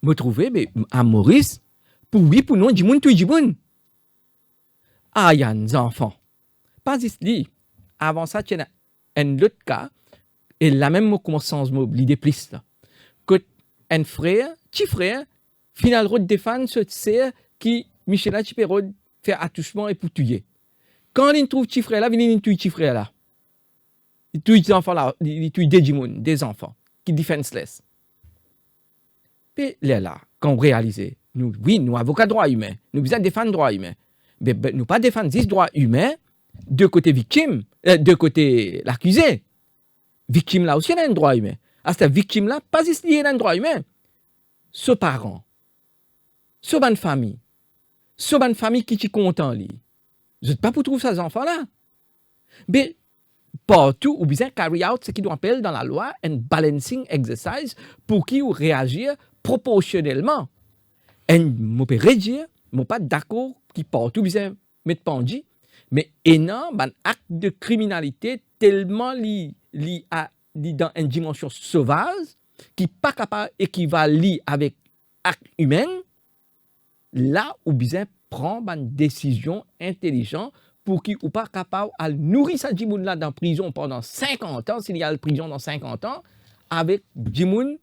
me trouver à Maurice pour oui pour non du monde tout du monde. Ah, il y a des enfants. Pas ici. Avant ça, il y a un autre cas, et la même commence à l'idée plus là. Que un frère, petit frère, finalement défend ce sœur qui Michel Chipérod fait attouchement et pour tuer. Quand il trouve petit frère là, il tue petit frère là. Il tue des enfants là, il tue des enfants qui defenseless. Puis là, quand on réalise, nous avocats droits humains, nous besoin défendre droits humains. Mais nous pas défendre 10 droits humains de côté victime, de côté l'accusé. Victime là aussi, il y a un droit humain. À cette victime là, pas ici, il y a un droit humain. Ce parent, ce bonne famille qui est content, lui. Je ne sais pas pour trouver ces enfants-là. Mais partout, ou bien carry out ce qui doit appeler dans la loi un balancing exercise pour qui réagir proportionnellement. Et je peux redire, je ne suis pas d'accord qui partout bien mettre pendu, mais énorme un acte de criminalité tellement lié dans une dimension sauvage qui n'est pas capable d'équivaler avec acte humain, là où bien prendre une décision intelligente pour qui ou pas capable de nourrir sa djimoun là dans la prison pendant 50 ans, s'il y a la prison dans 50 ans, avec djimoun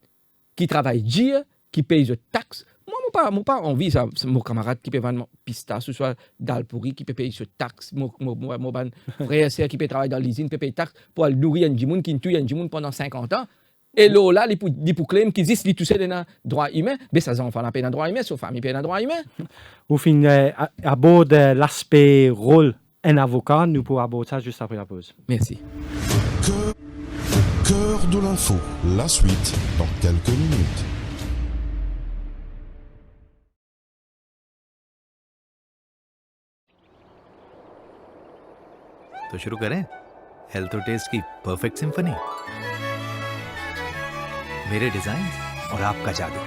qui travaille dur, qui paye des taxes. Moi, je n'ai pas envie, ça, mon camarade qui peut vendre pistache, ce soit d'Alpouri, qui peut payer des taxes, mon frère qui peut travailler dans l'usine, peut payer des taxes pour nourrir un djimoun qui tue un djimoun pendant 50 ans. Et là, il pour claim qu'ils disent qu'ils touchent dans droit humain, mais ça enfants n'ont pas dans droit humain, sauf famille paye dans droit humain. Au fin, aborde l'aspect rôle un avocat, nous pourrons aborder ça juste après la pause. Merci. Cœur de l'info, la suite dans quelques minutes. तो शुरू करें हेल्थ और टेस्ट की perfect symphony मेरे डिजाइन और आपका जादू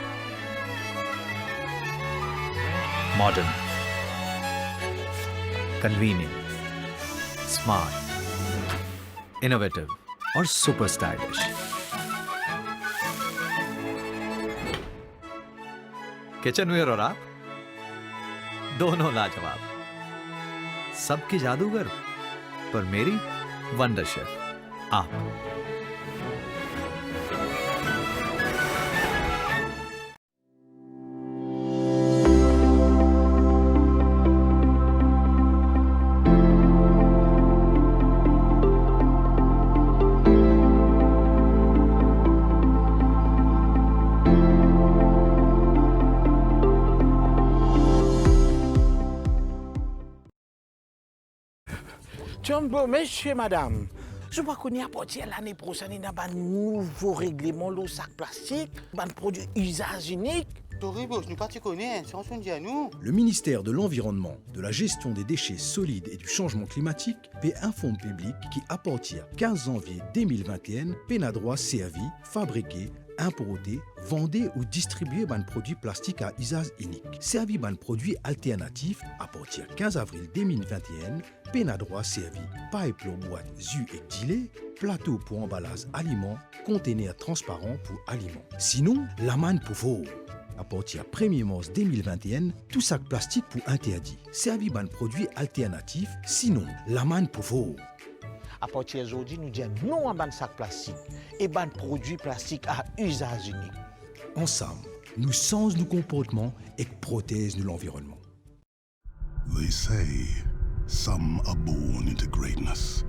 modern convenient smart innovative और सुपर स्टाइलिश किचनवेयर और आप दोनों लाजवाब सबकी जादूगर पर मेरी वंडर शेफ आप Bon, monsieur, madame, je vois qu'on y a partir l'année prochaine, il y a un nouveau règlement, le sac plastique, un produit usage unique. Le ministère de l'Environnement, de la Gestion des déchets solides et du Changement climatique paie un fonds public qui, à partir du 15 janvier 2021, peine à droit servi, fabriqué, importer, vendre ou distribuer un produit plastique à usage unique. Servi un produit alternatif à partir du 15 avril 2021, peine à droit servi, pipe boîte, jus et gilet, plateau pour emballage aliments, conteneur transparent pour aliments. Sinon, la manne pour vous. À partir du 1er mars 2021, tout sac plastique pour interdit. Servi un produit alternatif, sinon, la manne pour vous. À partir d'aujourd'hui, nous disons non à un sac plastique et un produit plastique à usage unique. Ensemble, nous changeons nos comportements et protègeons l'environnement. They say some are born into greatness.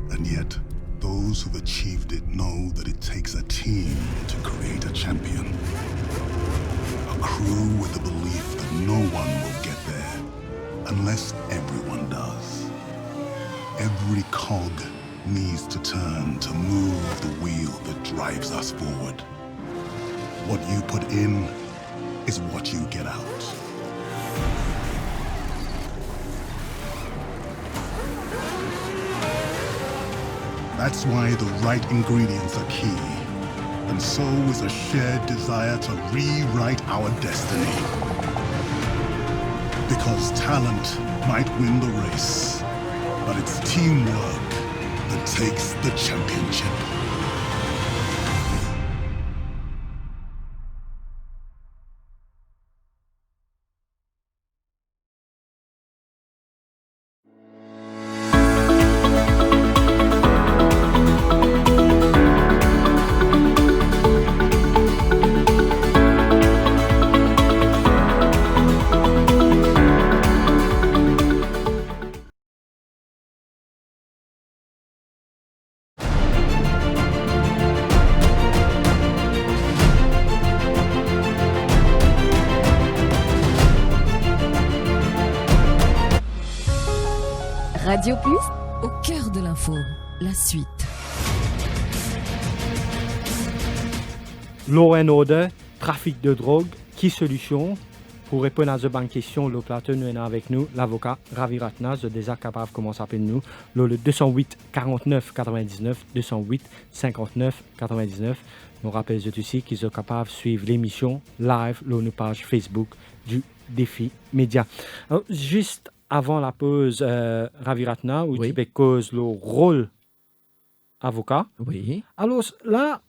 And yet, those who've achieved it know that it takes a team to create a champion. A crew with the belief that no one will get there unless everyone does. Every cog needs to turn to move the wheel that drives us forward. What you put in is what you get out. That's why the right ingredients are key. And so is a shared desire to rewrite our destiny. Because talent might win the race, but it's teamwork that takes the championship. Radio Plus, au cœur de l'info, la suite. Law and Order, trafic de drogue, qui solution? Pour répondre à cette bonne question, le plateau nous est avec nous, l'avocat Ravi Ratna, de déjà capable comment s'appelle nous, le 208 49 99 208 59 99. Nous rappelons aussi qu'ils sont capables de suivre l'émission live sur notre page Facebook du Défi Média. Alors, juste avant la pause, Ravi Ratna, où tu peux cause le rôle avocat. Oui. Alors là,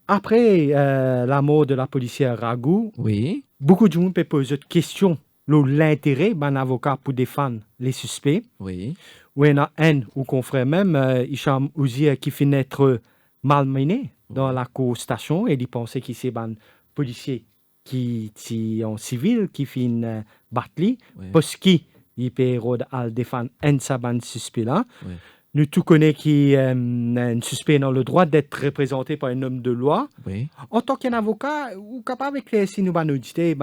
après la mort de la policière Ragout, oui, beaucoup de gens peuvent poser des questions sur l'intérêt d'un avocat pour défendre les suspects. Oui. Ou il y en a un ou confrère même, Hicham Ouzir, qui finit être malmené dans la cour-station et il pensait qu'il c'est un policier qui est en civil, qui finit battu, parce qu'il peut défendre un de ces suspects-là. Oui. Nous tous connaissons qui un suspect dans le droit d'être représenté par un homme de loi. Oui. En tant qu'avocat, ou capable d'éclairer si nous avons audité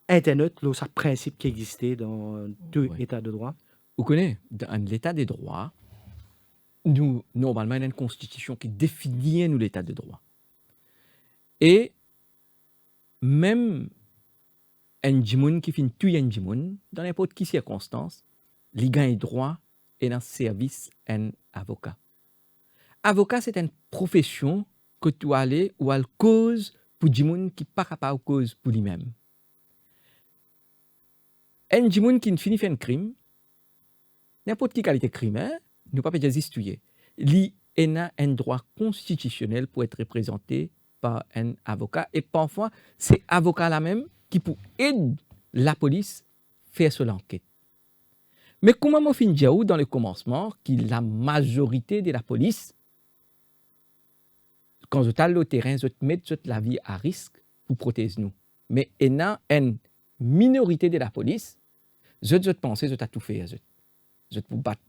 Internet, le principe qui existait dans tout état de droit. Vous connaissez, dans l'état des droits, nous, normalement, il y a une constitution qui définit nous l'état de droit. Et même un djimoun qui finit tuer un djimoun, dans n'importe quelle circonstance, il gagne droit et dans service un avocat. Avocat, c'est une profession que tu aller ou à cause pour des gens qui ne sont pas cause pour lui-même. Un gens qui finit faire un crime, n'importe quelle qualité de crime, ne peut pas justifier. Il a un droit constitutionnel pour être représenté par un avocat et parfois c'est avocat là même qui peut aider la police à faire son enquête. Mais comment on finit dans le commencement que la majorité de la police, quand vous êtes au terrain, vous mettez la vie à risque pour protéger nous. Mais il y a une minorité de la police, vous pensez que vous avez tout fait. Vous pour battre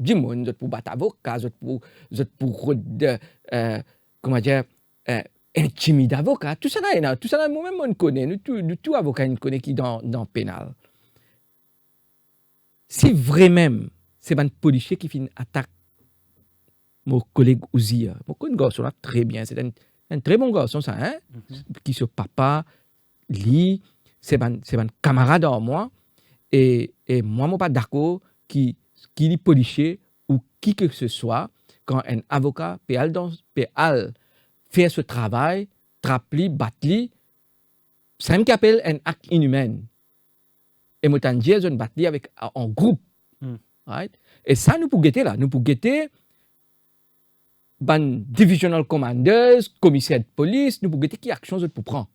du monde, vous pour battre avocat, vous pour comment dire, intimider avocat. Tout ça, moi-même, on connaît. Tout avocat, on connaît qui dans le pénal. Si vraiment c'est un policier qui finit attaque mon collègue Ouzir, mon garçon là très bien, c'est un très bon garçon ça, hein? Qui se papa, lui, c'est un camarade en moi et moi je pas d'accord qui est policier ou qui que ce soit quand un avocat peut aller faire ce travail, trapper, battre, c'est un qui appelle un acte inhumain. Et moi, je me battre avec en groupe. Right? Et ça, nous pouvons guetter là. Nous pouvons guetter divisional commanders, commissaire de police, nous pouvons guetter qui action je peux prendre.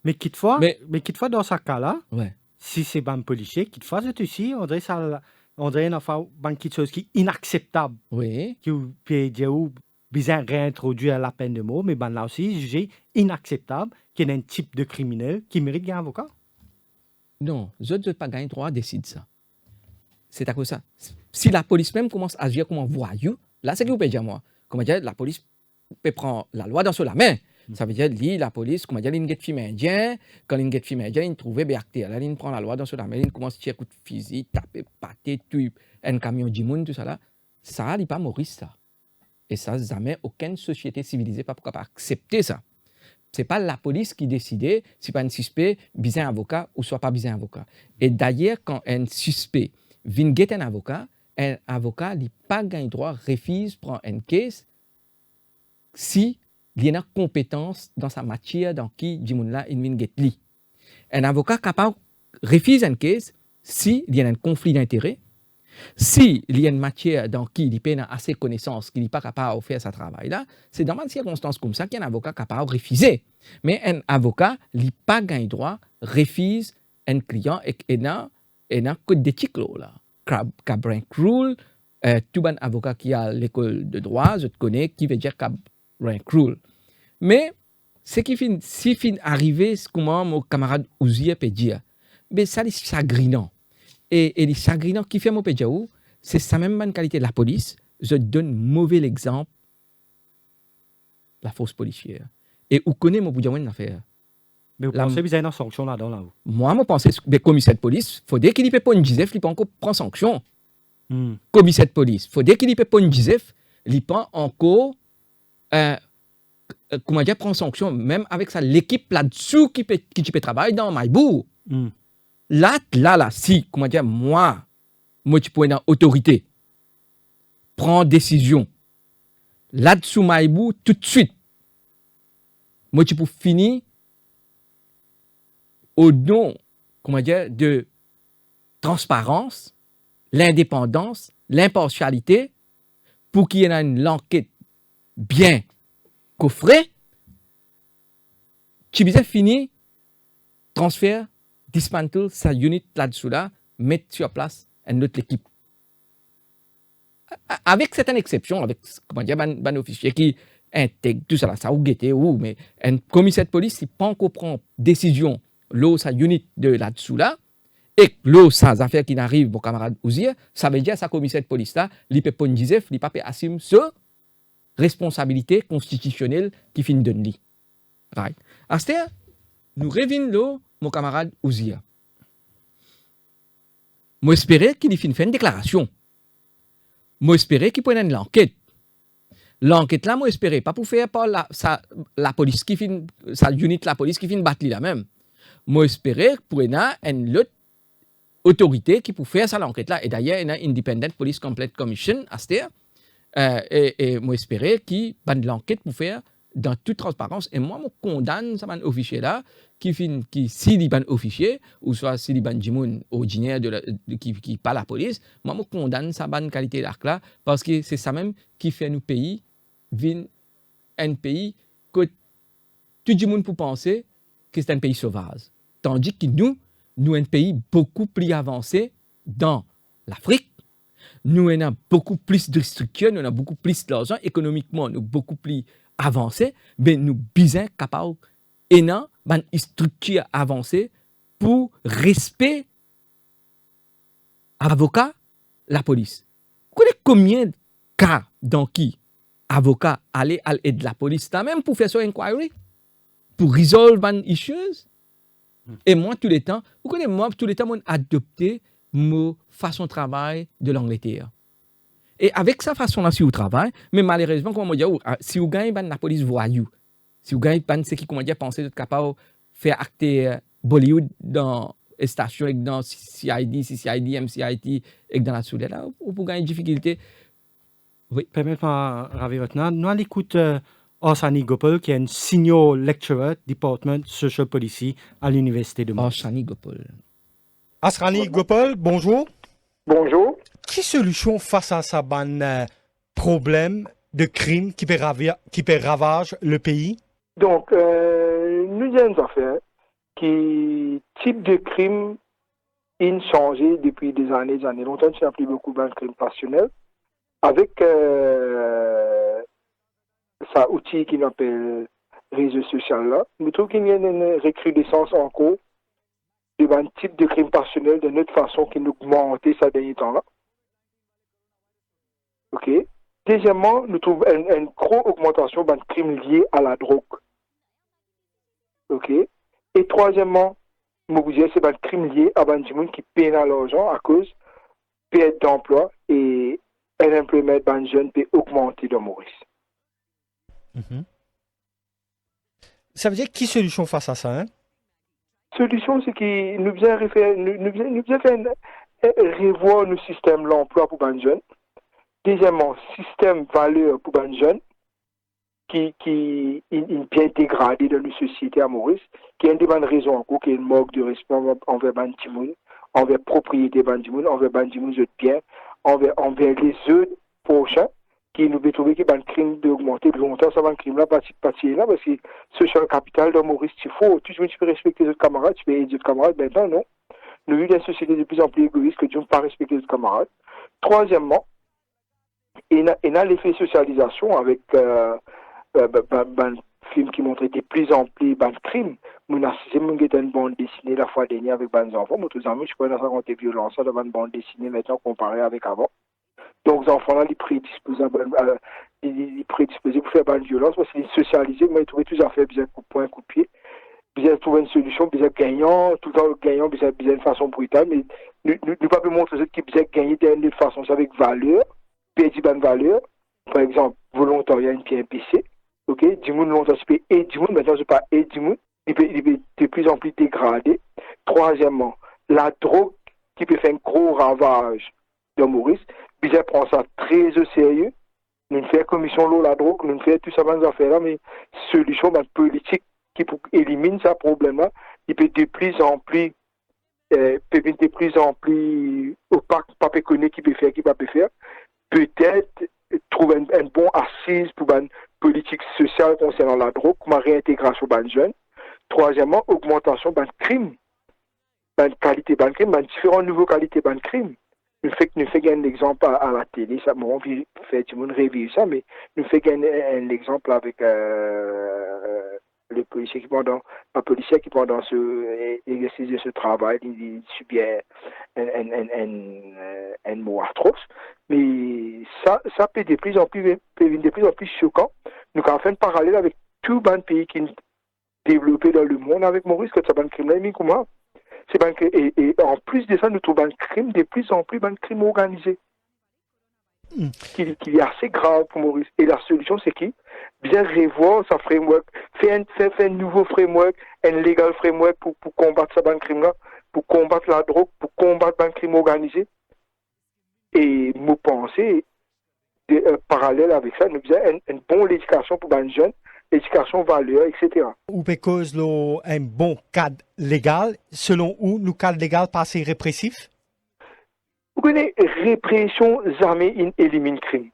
Mais quelquefois, dans ce cas-là, si c'est un policier, quelquefois, c'est aussi, on dirait quelque chose qui est inacceptable. Oui. Qui peut dire bizarre réintroduire la peine de mort, mais là aussi, jugé inacceptable qu'il y ait un type de criminel qui mérite un avocat. Non, je ne pas gagner droit décide ça. C'est à cause de ça. Si la police même commence à agir comme un voyou, là, c'est ce que vous pouvez dire, moi. Comment dire, la police peut prendre la loi dans la main. Ça veut dire, la police, comment dire, il y a une fille indien, quand il y a une fille indien, il trouve des acteurs. Là, il prend la loi dans la main, il commence à tirer coup de fusil, taper, pâter, tuer un camion d'imoun, tout ça là. Ça, il n'est pas Maurice, ça. Et ça, jamais aucune société civilisée pas capable d'accepter ça. Ce n'est pas la police qui décide si pas un suspect besoin avocat ou soit pas besoin avocat. Et d'ailleurs, quand un suspect vient guetter un avocat n'a pas gagné droit, refuse prendre une caisse si il y a une compétence dans sa matière dans qui là il vient guetter lui. Un avocat capable refuse une caisse si il y a un conflit d'intérêts. Si il y a une matière dans qui il n'a assez de connaissances qu'il n'est pas capable de faire ce travail-là, c'est dans une circonstance comme ça qu'un avocat est capable de refuser. Mais un avocat n'a pas gagné droit, refuse un client et n'a code d'éthique là. Cabrin Rule, tout un avocat qui a l'école de droit, je te connais, qui veut dire Cabrin Rule. Mais ce qui fin arrivé, c'est comment mon camarade Ouzier peut dire, mais ça c'est chagrinant. Et les chagrinants qui fait mon pédiaou, c'est sa même bonne qualité de la police. Je donne mauvais exemple, la force policière. Et où connaît mon pédiaou une affaire? Mais vous pensez qu'il y a une sanction là-dedans là? Moi, je pense que le commissaire de police, il faut dire qu'il ne peut pas une gisef, il peut encore prendre sanction. Commissaire de police, il faut dire qu'il ne peut pas une gisef, il peut encore prendre sanction, même avec ça, l'équipe là-dessous qui peut travailler dans Maïbou. Là, si, moi, tu peux être autorité, prends décision, là-dessous, Maïbou, tout de suite, moi, tu peux finir au nom, de transparence, l'indépendance, l'impartialité, pour qu'il y ait une enquête bien coffrée, tu peux finir, transfert, dismantle sa unit là-dessous là, mettre sur place une autre équipe. Avec certaines exceptions, avec un officier qui intègre tout ça là, ça ou guetter ou mais un commissaire de police, il pas encore prend décision l'eau sa unit de là-dessous là et l'eau sa affaire qui n'arrive mon camarade Ouzier, ça veut dire sa commissaire de police là, il peut pas une disef, il pas assume ce responsabilité constitutionnelle qui finit de lui. Right. Aster, nous revenons l'eau mon camarade Ouzia. Moi espérais qu'il finisse faire une déclaration. Moi espérais qu'il prenne l'enquête. L'enquête là, moi espérais pas pour faire par la police qui finit, sa unit la police qui finit battre la même. Moi espérais pour une autre autorité qui pour faire ça l'enquête là. Et d'ailleurs, il y a une Independent Police Complaint Commission, Aster. Et moi espérais qu'il prenne l'enquête pour faire dans toute transparence. Et moi, je condamne ça man officier là qui si il ban officier ou soit si il ban jimoun originaire qui pas la police, moi je condamne sa bonne qualité d'arc là parce que c'est ça même qui fait nous pays un pays que tout le monde peut penser que c'est un pays sauvage. Tandis que nous un pays beaucoup plus avancé dans l'Afrique. Nous avons beaucoup plus de structures, nous avons beaucoup plus d'argent, économiquement nous beaucoup plus avancé, mais nous sommes capables une structure avancée pour respect avocat la police. Vous connaissez combien de cas dans qui avocat allait aider la police là même pour faire son inquiry, pour résoudre les issues. Et moi tout le temps, vous connaissez moi tout le temps j'ai adopté ma façon de travail de l'Angleterre. Et avec sa façon-là, si vous travaillez, mais malheureusement, comment dire, si vous gagnez la police voyou, si vous gagnez ce qui, comment dire, pensez d'être capable de faire acter Bollywood dans les stations, et dans CID, CCID, MCIT, et dans la soudée, là, vous pouvez gagner des difficultés. Oui. Permettez-moi, Ravi Rotna, nous allons écouter Orsani Gopal, qui est un senior lecturer Department Social Policy à l'Université de Montréal. Orsani Gopal. Asrani Gopal, bonjour. Bonjour. Quelle solution face à ce problème de crime qui peut ravager le pays? Donc, nous avons une affaire qui type de crime a changé depuis des années. Longtemps, il n'y a plus beaucoup de crime passionnel. Avec ça outil qu'on appelle réseau social là, nous trouvons qu'il y a une recrudescence en cours un type de crime passionnel d'une autre façon qui nous augmentait ces derniers temps-là. OK? Deuxièmement, nous trouvons une grosse augmentation de crimes liés à la drogue. OK? Et troisièmement, c'est un crime lié à des gens qui peinent à l'argent à cause de perte d'emploi et l'employement des jeunes peut augmenter dans Maurice. Ça veut dire quelle solution face à ça, hein? Solution, c'est que nous devons revoir nos systèmes d'emploi pour les jeunes. Deuxièmement, système valeur pour les jeunes qui est bien dégradé dans la société à Maurice, qui a une bonne raison encore, qui est une manque de respect envers les gens, envers la propriété des gens, envers les gens de bien, envers les autres prochains, qui nous peut trouver qu'il y a un crime d'augmenter de longtemps, ça va un crime là, là, parce que social capital dans Maurice, tu peux respecter les autres camarades, tu peux aider les autres camarades, maintenant non. Nous vivons dans une société de plus en plus égoïste que tu ne peux pas respecter les autres camarades. Troisièmement, il y a l'effet socialisation avec un film qui montrait de plus en plus de crimes. Nous avons une bande dessinée la fois dernière avec des enfants. Moi, tous les amis, je connais ça quand violence dans une bande dessinée maintenant comparée avec avant. Donc, les enfants-là, ils prédisposés pour faire de violence parce qu'ils sont socialisés. Moi, ils trouvent tout à fait bien coup de poing, coup de pied. Ils ont trouvé une solution, ils ont gagnant, tout le temps gagnant, ils ont une façon brutale. Mais nous ne pouvons pas montrer qu'ils ont gagné d'une façon, c'est avec valeur, perdu bonne valeur. Par exemple, volontariat, une pied PC. OK? Du monde longtemps, c'est pas aider du monde, maintenant, c'est pas aider du monde. Il peut de plus en plus dégradé. Troisièmement, la drogue qui peut faire un gros ravage dans Maurice. Puis elle prend ça très au sérieux. Nous faisons commission l'eau, la drogue, nous faisons tout ça dans les affaires-là, mais solution politique qui élimine ce problème-là, il peut de plus en plus opaque, pas connaître qui peut faire, qui ne peut pas faire. Peut-être trouver une bonne assise pour une politique sociale concernant la drogue, comme la réintégration des jeunes. Troisièmement, augmentation des crimes, des qualités des crimes, différentes nouvelles qualités des crimes. Nous faisons un exemple à la télé, ça m'a fait du monde revivre ça, mais nous faisons un exemple avec le policier qui pendant l'exercice de ce travail, il subit un mot atroce. Mais ça peut de plus en plus choquant. Nous avons fait un parallèle avec tous les pays qui sont développés dans le monde avec Maurice, que ça va un crime là, mais comment? Et en plus de ça, nous trouvons un crime de plus en plus un crime organisé, qui est assez grave pour Maurice. Et la solution, c'est qui? Bien revoir sa framework, faire un nouveau framework, un legal framework pour combattre ce crime-là, pour combattre la drogue, pour combattre le crime organisé. Et nous pensons, parallèle avec ça, nous faisons une bonne éducation pour les jeunes, éducation valeur, etc. Ou parce un bon cadre légal, selon où le cadre légal pas assez répressif? Vous connaissez, répression jamais élimine crime.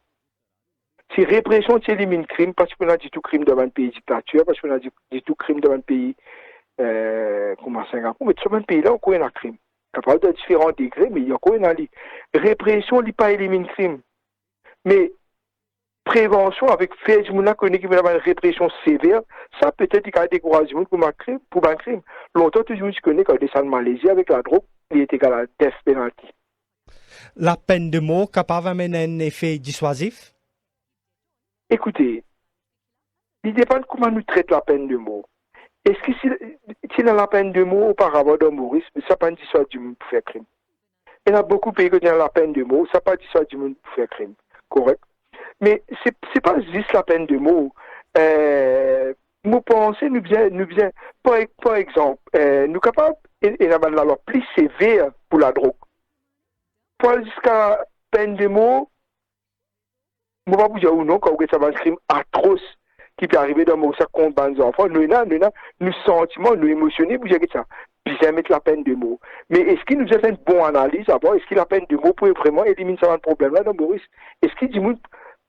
Si répression élimine crime, parce qu'on a dit tout crime dans un pays dictature, parce qu'on a dit tout crime dans un pays comme à Singapour, mais dans un pays là, on connaît un crime. On parle de différents degrés, mais il y a quoi dans les répression, il pas élimine crime. Mais prévention avec fait du monde connaît qu'il va avoir une répression sévère, ça peut-être qu'il a découragé du monde pour un crime. Longtemps, tout le monde connaît quand il descend de Malaisie avec la drogue, il est égal à death penalty. La peine de mort capable d'amener un effet dissuasif? Écoutez, il dépend de comment nous traitons la peine de mort. Est-ce que si dans la peine de mort auparavant dans Maurice, ça n'a pas dissuader du monde pour faire crime. Il y a beaucoup de pays qui ont la peine de mort, ça n'a pas dissuader du monde pour faire crime. Correct? Mais c'est pas juste la peine de mort. Nous pensons, nous faisons, par exemple, nous capables, et la loi plus sévère pour la drogue. Pour jusqu'à peine de mort, je ne vais pas vous dire ou non, quand ça va un crime atroce qui peut arriver dans ça contre les enfants, nous sentiments, nous émotionnés, vous dire que ça, bien mettre la peine de mort. Mais est-ce qu'il nous a fait une bonne analyse d'abord? Est-ce que la peine de mort peut vraiment éliminer ce problème-là dans Maurice? Est-ce qu'il dit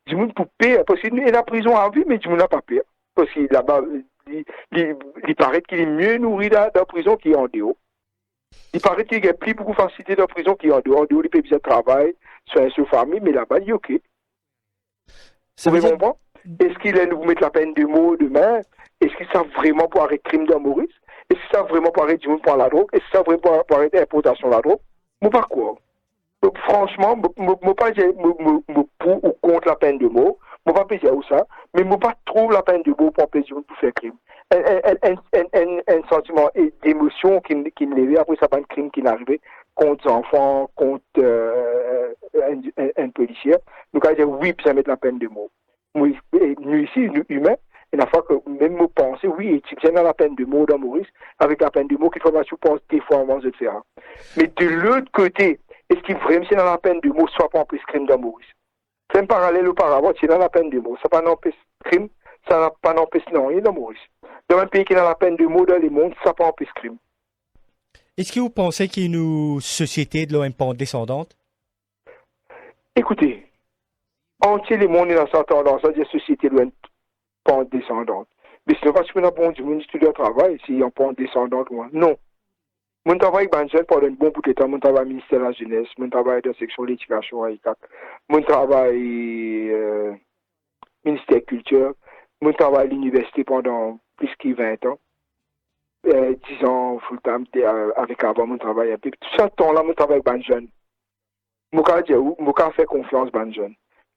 du monde pour payer? Parce qu'il est en prison à vie, mais du monde n'a pas payé. Parce qu'il là-bas, il paraît qu'il est mieux nourri dans la prison qu'il est en dehors. Il paraît qu'il y a plus beaucoup de facilité dans la prison qu'il est en dehors. En dehors, il peut bien travailler, soigner sa famille, mais là-bas, il est OK. Vous pouvez comprendre? Est-ce qu'il est nous mettre la peine de mort demain? Est-ce qu'il savent vraiment pour arrêter le crime dans Maurice? Est-ce que ça vraiment paraît du monde pour la drogue? Est-ce que ça vraiment paraît importation de la drogue? Moi, pas quoi. Franchement, je pas dire pour ou contre la peine de mort. Je pas dire ça, mais je pas trop la peine de mort pour empêcher pour faire crime. Un sentiment d'émotion qui me après ça, pas un crime qui n'arrivait contre des enfants, contre un policier. Nous, quand dire oui, puis ça met la peine de mort. Nous ici, nous humains, et la fois que même nous pensons, oui, étudier dans la peine de mort dans Maurice, avec la peine de mort qu'il faut que pense des fois avant de faire. Mais de l'autre côté, est-ce qu'il vraiment c'est dans la peine de mort, soit pas empêche crime dans Maurice? C'est un parallèle auparavant, c'est dans la peine de mort. Ça pas n'empêche crime, ça n'a pas n'empêche non, il est dans Maurice. Dans un pays qui est dans la peine de mort dans le monde, ça pas empêche crime. Est-ce que vous pensez qu'il y a une société de l'OM descendante? Écoutez, entier le monde est dans cette tendance, c'est-à-dire société de l'OM descendante. Mais ce n'est pas parce qu'on a bon du monde qui travail, si on pente descendante, non. Mon travail avec Banjel pendant un bon bout de temps, mon travail au ministère de la Jeunesse, mon travail dans la section de l'éducation à ICAC, mon travail ministère de la Culture, mon travail à l'université pendant plus de 20 ans, 10 ans full-time avec avant mon travail un peu. Tout ce temps-là, mon travail avec Banjel, je peux faire confiance à Banjel.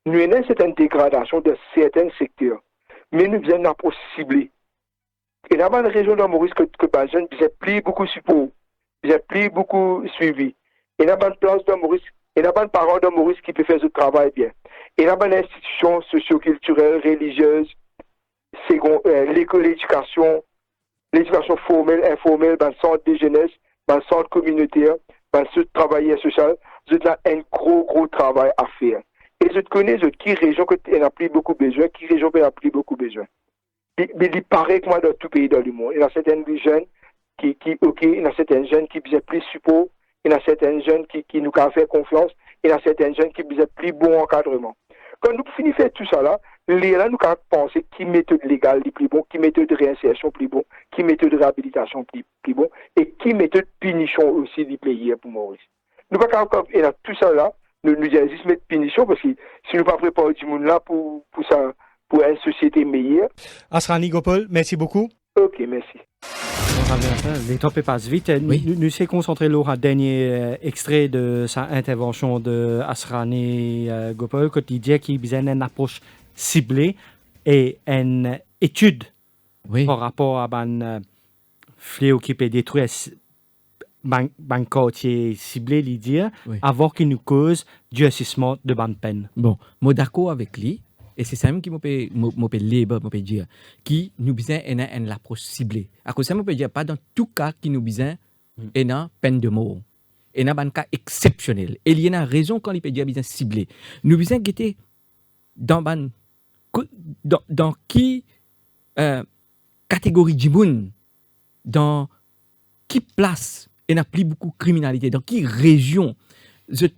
Nous avons cette dégradation de certains secteurs, mais nous avons une approche ciblée. Et là, dans la région de Maurice, que Banjel, nous avons pris beaucoup de support. J'ai pris beaucoup suivi. Il y a une place de Maurice, il y a une parent de Maurice qui peut faire ce travail bien. Il y a une institution socio-culturelle, religieuse, l'école, l'éducation formelle, informelle, dans le centre de jeunesse, dans le centre communautaire, dans le centre de travail social. Vous avez un gros travail à faire. Et je connais qui région que tu as pris beaucoup besoin, qui région peut pris beaucoup besoin. Mais il paraît que moi, dans tout pays dans le monde, il y a certaines jeunes il y a certains jeunes qui besoin plus support, il y a certains jeunes qui nous ont fait confiance, il y a certains jeunes qui besoin plus bon encadrement. Quand nous finissons de faire tout ça là, nous avons pensé qui méthode légale est plus bon, qui méthode de réinsertion plus bon, qui méthode de réhabilitation plus bon, et qui méthode de punition aussi du pays pour Maurice. Nous ne pouvons pas et dans tout ça là, nous disons juste mettre punition parce que si nous ne pas préparer du monde là pour ça, pour une société meilleure. Asrani Gopal, merci beaucoup. Ok, merci. Les temps passent vite. Oui. Nous s'est concentré sur un dernier extrait de sa intervention de Asrani Gopal, quand il dit qu'il y a une approche ciblée et une étude par rapport à un fléau qui peut détruire un quartier ciblé, il dit, avant qu'il nous cause du assistement de bonne peine. Bon, moi d'accord avec lui. Et c'est ça même qui m'appelle libre, m'appelle dire, qui nous besoin une approche ciblée. À cause de ça, m'appelle dire pas dans tout cas qui nous besoin une peine de mort. Et dans un cas exceptionnel. Et il y a une raison quand il peut dire besoin ciblé. Nous besoin guetter dans qui catégorie de monde, dans qui place et n'a plus beaucoup de criminalité, dans qui région, cette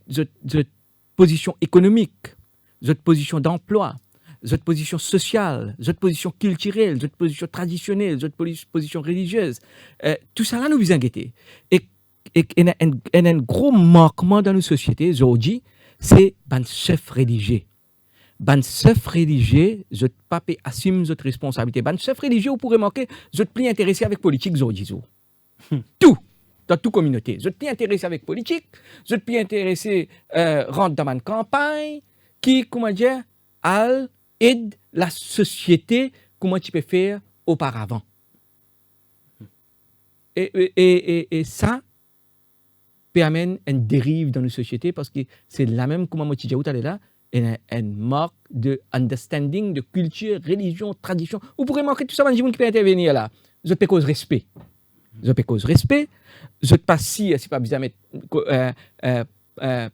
position économique, cette position d'emploi, cette position sociale, cette position culturelle, cette position traditionnelle, cette position religieuse. Tout ça là nous besoin guetter. Et un gros manquement dans nos sociétés aujourd'hui, c'est ban chef religieux. Ban chef religieux, je pape assume votre responsabilité. Ban chef religieux, vous pourrez manquer, je plus intéressé avec politique aujourd'hui. Tout. Dans toute communauté. Je plus intéressé avec politique, je plus intéressé rentre dans ma campagne, qui, comment dire, aide la société, comment tu peux faire auparavant. Et ça peut amener une dérive dans nos sociétés parce que c'est la même, comment moi tu dis, là, une marque de understanding, de culture, religion, tradition. Vous pourrez manquer tout ça, mais qui peut intervenir là. Je peux cause respect. Je peux cause respect. Je ne sais pas si pas besoin de mettre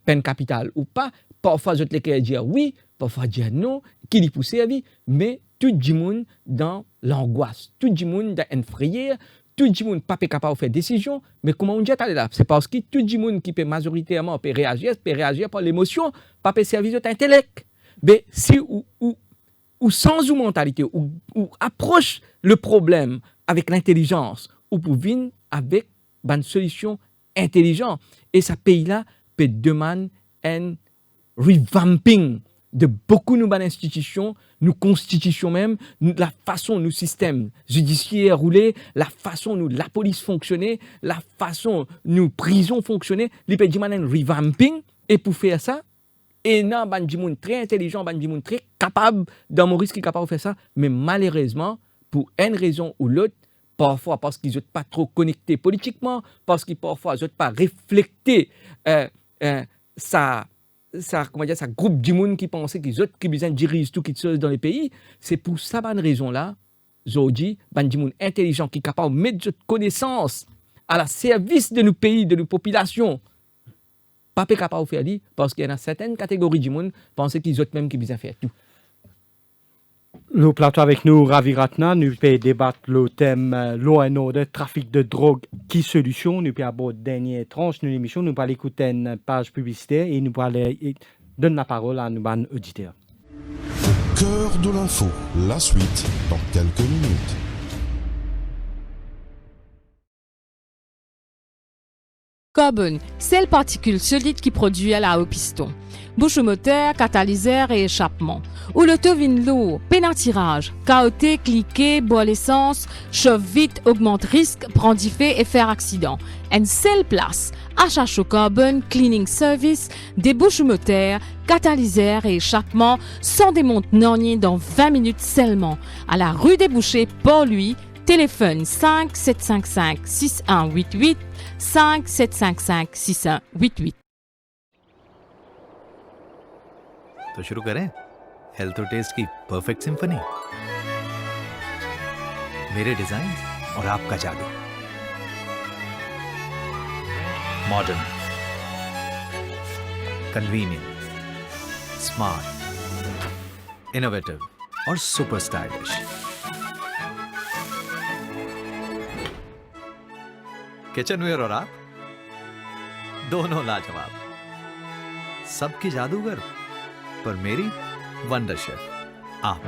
peine capitale ou pas. Parfois, je te dire oui, parfois dire non, qui lui pousse à vie, mais tout le monde dans l'angoisse, tout le monde dans une frayeur, tout le monde pas capable de faire décision, mais comment on dit là? C'est parce que tout le monde qui peut majoritairement peut réagir par l'émotion, pas peut servir de l'intellect. Mais si ou sans ou mentalité, ou approche le problème avec l'intelligence, ou pour venir avec une solution intelligente. Et ce pays-là peut demander un revamping de beaucoup de nos institutions, nos constitutions même, la façon nos systèmes judiciaires roulaient, la façon nous la police fonctionnait, la façon nos prisons fonctionnaient, les pays un revamping, et pour faire ça, et non, ban très intelligent, ban très capable, dans Maurice qui est capable de faire ça, mais malheureusement, pour une raison ou l'autre, parfois parce qu'ils n'ont pas trop connectés politiquement, parce qu'ils parfois n'ont pas réfléchté ça groupe de monde qui pensait qu'ils autres qui besoin diriger tout qui se dans les pays, c'est pour ça bonne raison là, aujourd'hui, ban de monde intelligent qui est capable de mettre cette connaissance à la service de nos pays, de nos populations. Pas capable de faire ça parce qu'il y a certaines catégories de monde qui pensent qu'ils autres même qui besoin faire tout. Le plateau avec nous, Ravi Ratna, nous pouvons débattre le thème law and order, trafic de drogue, qui solution. Nous pouvons aborder la dernière tranche de l'émission. Nous pouvons écouter une page publicitaire et nous pouvons donner la parole à nos auditeurs. Cœur de l'info, la suite dans quelques minutes. Carbone, c'est la particule solide qui produit à la haut piston. Bouche moteur, catalyseur et échappement. Ou l'auto vine lourd, peine tirage, caoté, cliquer, boire l'essence, chauffe vite, augmente risque, prend diffé et faire accident. Une seule place, HHO Carbone Cleaning Service, des bouches moteurs, catalyseur et échappement, sans démonte nornier dans 20 minutes seulement. À la rue des Bouchers, Port-Louis, téléphone 5 755 6188 5 755 6188. तो शुरू करें हेल्थ और टेस्ट की perfect symphony मेरे डिजाइन और आपका जादू modern convenient smart innovative और सुपर स्टाइलिश किचनवेयर और आप दोनों लाजवाब सबकी जादूगर पर मेरी वंडर शेफ आप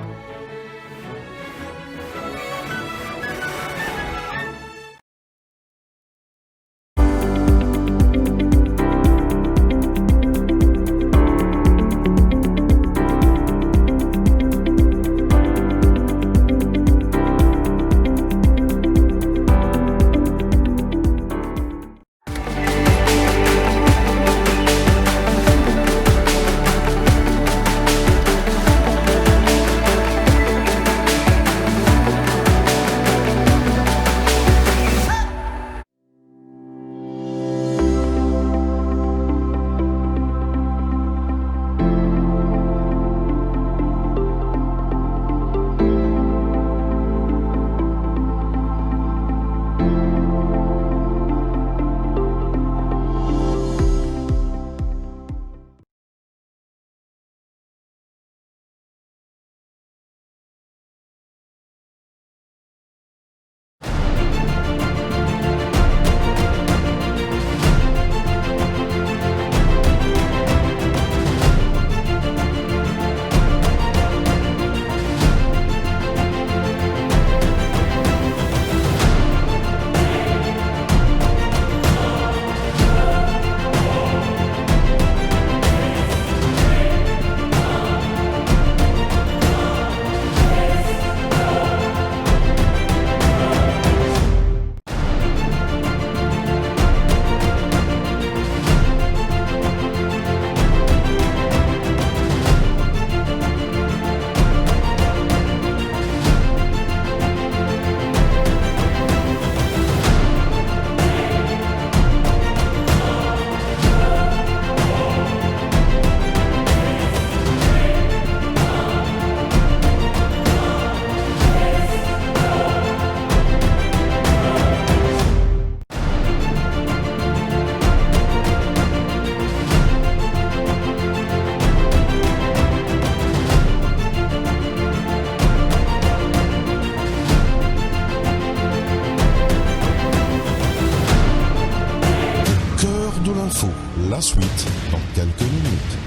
La suite dans quelques minutes.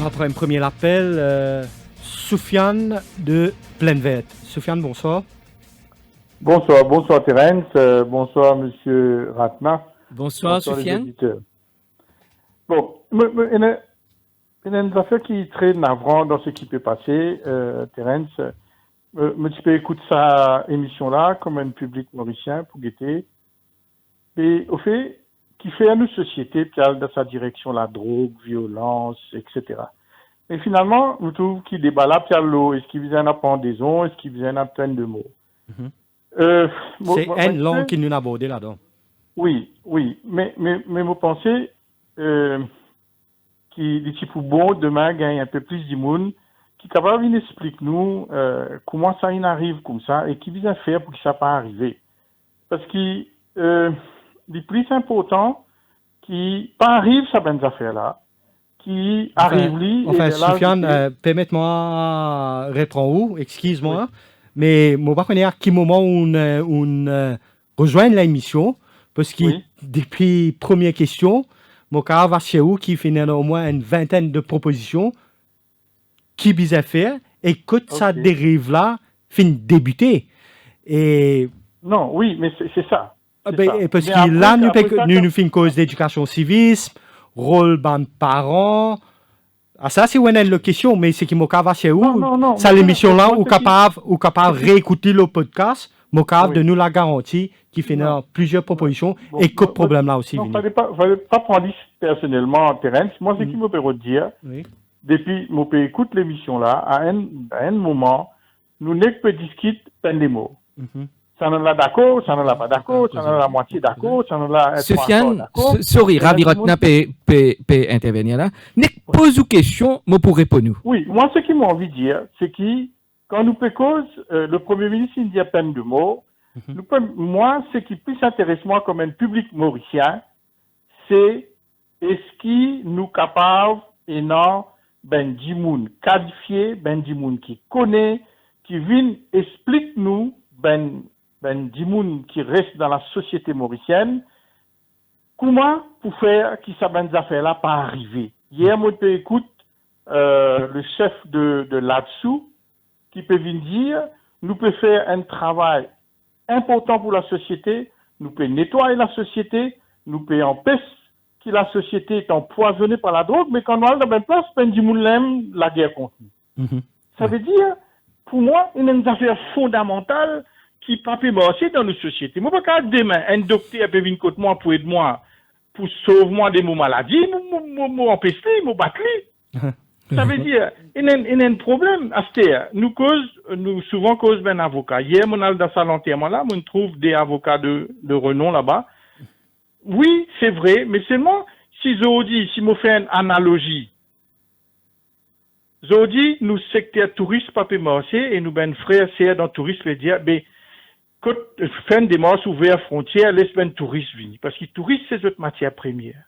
Après un premier appel, Soufiane de Plaine-Verte. Soufiane, bonsoir. Bonsoir Terence, bonsoir Monsieur Ratna. Bonsoir Soufiane. Bon, il y a une affaire qui est très navrante dans ce qui peut passer, Terence. Tu peux écouter sa émission-là comme un public mauricien pour guetter. Et au fait, qui fait à nos sociétés, puis dans sa direction la drogue, violence, etc. Et finalement, nous trouvons qu'il débat là, puis l'eau. Est-ce qu'il vient à pendaison, est-ce qu'il vient à peine de mots? C'est une langue qui nous a abordé là-dedans. Oui. Mais vous pensez qu'il est pour bon demain gagne un peu plus du monde qui est capable d'expliquer nous comment ça arrive comme ça et qui vient faire pour que ça pas arriver. Parce que le plus important qui pas arrive ça ben affaires là qui arrive lui. Enfin, Soufiane, permettez-moi répondre, excuse-moi, mais je ne sais pas à quel moment on rejoint l'émission, parce que depuis la première question, mon cas va chez vous qui finit au moins une vingtaine de propositions qui visent faire, et quand ça dérive là, fin débuter. Et... Non, oui, mais c'est ça. Parce que là, nous faisons une cause d'éducation civisme, rôle de parents. Ah, ça, c'est une question, mais c'est qui m'a cavaché où? Ça, l'émission-là, ou capable de réécouter le podcast, m'a capable de nous la garantie, qui fait plusieurs propositions, et que problème là aussi. Non, il ne fallait pas prendre personnellement, Terence. Moi, ce qui me peut dire, depuis que écoute l'émission-là, à un moment, nous n'avons pas discuté peine des mots. Ça n'en a d'accord, ça n'en a pas d'accord, ça n'en a la moitié d'accord, ça n'en a... Soufiane, sorry, Ravi Rotna peut intervenir là. Nek pose une question, moi pour répondre. Oui, moi ce qui m'a envie de dire, c'est que quand nous cause, le Premier ministre il dit à peine de mots, moi ce qui plus intéresse moi comme un public mauricien, c'est est-ce qu'il nous capable et non ben dimoun qualifié, ben dimoun qui connaît, qui vient explique nous ben dimoun qui reste dans la société mauricienne, comment pour faire que ça ben affaires là pas arriver. Hier, moi, je écoute le chef de là-dessous qui peut venir dire, nous peut faire un travail important pour la société, nous peut nettoyer la société, nous peut empêcher que la société est empoisonnée par la drogue, mais quand on a dans la place, ben dimoun l'aime la guerre contre nous. Ça veut dire, pour moi, il y a une affaire fondamentale qui peut marcher dans nos sociétés. Moi, pas demain, un docteur peut venir contre moi pour aider moi, pour sauver moi de mon maladie, moi empêcher, moi battre. Ça veut dire, il y a un problème à ce terre. Nous souvent cause ben avocat. Hier, mon dans sa l'enterrement là, on trouve des avocats de renom là-bas. Oui, c'est vrai, mais seulement si Zodi, si on fait une analogie, Zodi, nous secteur touriste pas peut marcher et nous ben frères sœurs dans touriste veut dire, ben quand faire une démarche ouverte frontière, laisse ben touriste venir parce que touriste c'est notre matière première.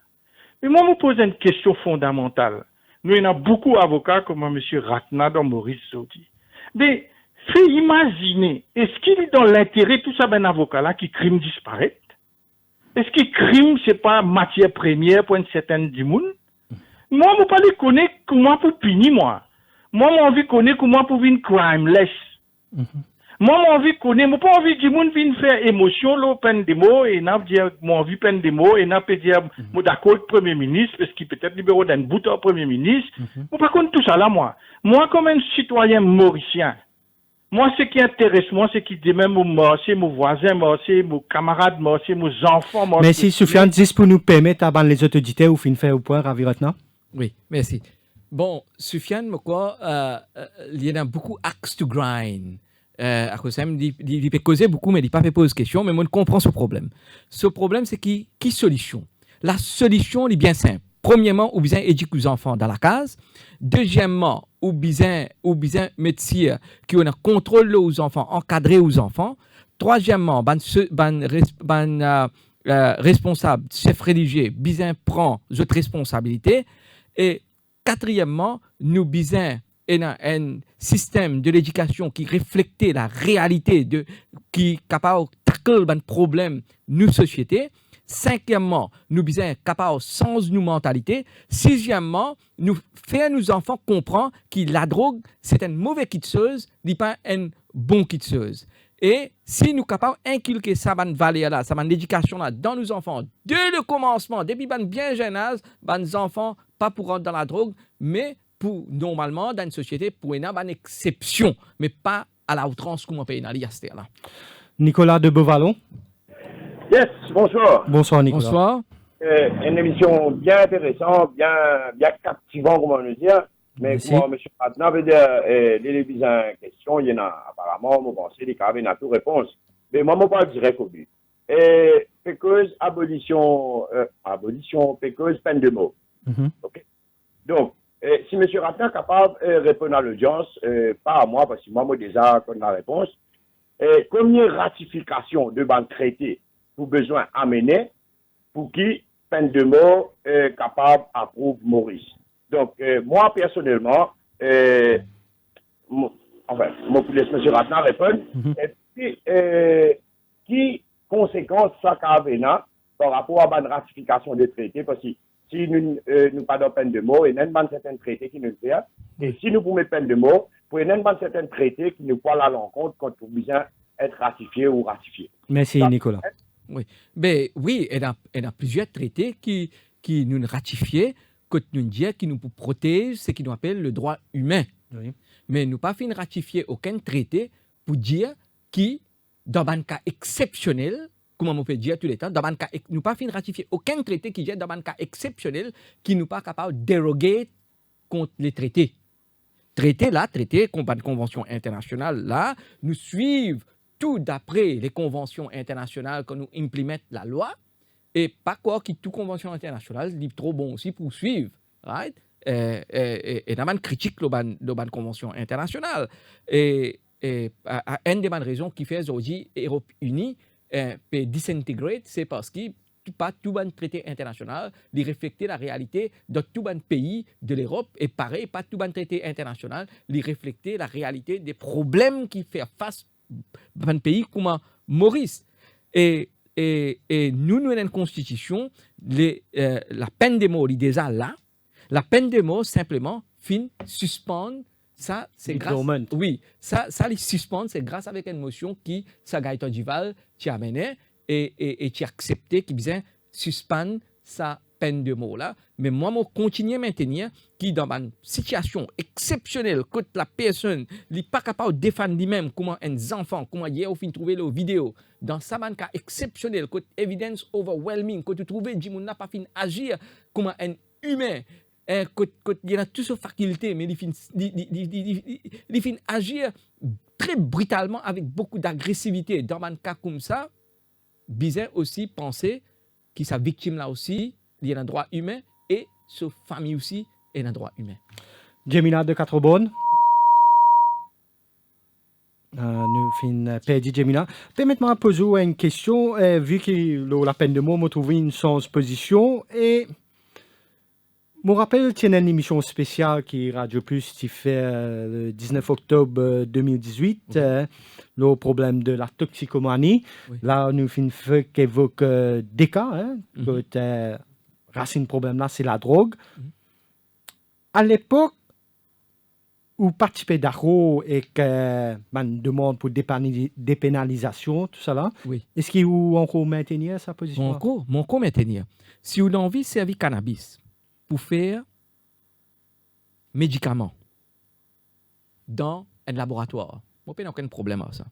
Mais moi, je me pose une question fondamentale. Nous, il y a beaucoup d'avocats comme M. Ratna dans Maurice Zodi. Mais, fait imaginer, est-ce qu'il est dans l'intérêt, tout ça, ben avocat là, qui crime disparaît? Est-ce que crime, c'est pas matière première pour une certaine du monde? Moi, je ne pas connaître comment pour punir, moi. Moi, j'ai envie de connaître comment pour une crimeless. Moi, j'ai envie de connaître, moi, pas envie du monde venir faire émotion, là, peine des mots, et n'a dire, moi, envie peine des mots, et n'a pas dire, moi, d'accord, le Premier ministre, parce qu'il peut être libéré d'un bout au Premier ministre. Moi, par contre, tout ça là, moi. Moi, comme un citoyen mauricien, moi, ce qui intéresse, moi, c'est qu'il dit même, moi, c'est mon voisin, moi, c'est mon camarade, moi, c'est mes enfants, moi. Merci, Soufiane, juste pour nous permettre, avant les autres auditeurs, ou fin faire au point, Ravi Rotna. Oui, merci. Bon, Soufiane, quoi, il y en a beaucoup axe to grind. À cause de ça, il peut causer beaucoup, mais il ne peut pas poser de questions, mais moi, je comprends ce problème. Ce problème, c'est qui solution? La solution, elle est bien simple. Premièrement, ou bien éduquer les enfants dans la case. Deuxièmement, ou bien métier qui ont un contrôle aux enfants, encadrer aux enfants. Troisièmement, responsable, chef religieux, bien prend cette responsabilité. Et quatrièmement, nous bien un système de l'éducation qui reflète la réalité, qui est capable de tackler un problème nous société. Cinquièmement, nous sommes capables de changer nos mentalités. Sixièmement, nous faire nos enfants comprendre que la drogue, c'est une mauvaise quitteuse, n'est pas une bonne quitteuse. Et si nous sommes capables d'inculquer ça, cette valeur-là, cette éducation-là dans nos enfants, dès le commencement, depuis bien jeune âge, nos enfants, pas pour rentrer dans la drogue, mais pour, normalement, dans une société, pour une exception, mais pas à la outrance comme on peut y là. Nicolas de Beauvallon. Yes, bonsoir. Bonsoir, Nicolas. Bonsoir. Une émission bien intéressante, bien captivante, comment le dire. Mais moi, M. Patna veut dire, les visas en question, il y en a apparemment, moi, pensez, les cas, il y a tout réponse. Mais moi, je ne pas direct au but. Pécose, abolition, pécose, peine de mort. OK? Donc, si M. Ratna est capable de répondre à l'audience, pas à moi, parce que moi, je déjà connais la réponse, combien de ratification de ban traité pour besoin amener pour qui peine de mort capable d'approuver Maurice? Donc, moi, personnellement, enfin, moi, pour laisser M. Ratna répondre, et puis, qui conséquence ça qu'a par rapport à la ratification des traités, parce que si nous n'avons pas de peine de mort, il y a certains traités qui nous le font, et si nous pouvons peine de mort, il y a certains traités qui nous parlent à l'encontre quand nous besoin être ratifiés ou ratifiés. Merci, Nicolas. Oui, mais oui, il y a plusieurs traités qui nous ratifiés, que nous disons qui nous protègent ce qu'on appelle le droit humain. Oui. Mais nous pas fin ratifier aucun traité pour dire qui, dans un cas exceptionnel, comme on peut dire tous les temps, dans un cas, nous pas fin ratifier aucun traité qui dit dans un cas exceptionnel qui nous pas capable de déroger contre les traités. Traité, convention internationale, là, nous suivons tout d'après les conventions internationales que nous implémentons la loi, et pas quoi qui toute convention internationale est trop bon aussi pour suivre, right? Et dans une critique de la convention internationale. Et une des raisons qui fait aujourd'hui l'Europe unie peut disintégrate, c'est parce que pas tout le traité international de refléter la réalité de tout le pays de l'Europe, et pareil, pas tout le traité international de refléter la réalité des problèmes qui fait face à un pays comme Maurice. Et nous avons une constitution, la peine de mort est déjà là. La peine de mort, simplement, suspend. Ça, c'est grâce. Oui, ça les suspend, c'est grâce avec une motion qui, ça Gaëtan Duval, qui a mené et qui a accepté, qui vient suspendre sa peine de mort là. Mais moi, je continue à maintenir qui, dans une situation exceptionnelle, quand la personne n'est pas capable de défendre lui-même, comment un enfant, comment hier, au fin trouver la vidéo, dans ce cas exceptionnel, quand evidence overwhelming, quand tu trouves que Jimoun n'a pas fin agir comme un humain, quand il y a toutes ces facultés, mais il fin agir très brutalement avec beaucoup d'agressivité. Dans un cas comme ça, bizarre aussi penser que sa victime là aussi, il y a un droit humain et sa famille aussi est un droit humain. Gemina de Quatre-Bonnes. Nous finissons perdu Gemina. Permettez-moi de poser une question. Vu que la peine de mort m'a trouvé une sans position et je me rappelle qu'il y a une émission spéciale qui Radio Plus qui fait le 19 octobre 2018, le problème de la toxicomanie. Oui. Là, nous faisons qu'évoque des cas, racine problème là, c'est la drogue. À l'époque, où participer d'Aro et que demande pour dépénalisation, tout ça là, oui. Est-ce qu'il vous encore maintenir sa position? Encore maintenir. Si vous avez envie de servir cannabis pour faire médicaments dans un laboratoire, vous n'avez aucun problème à ça.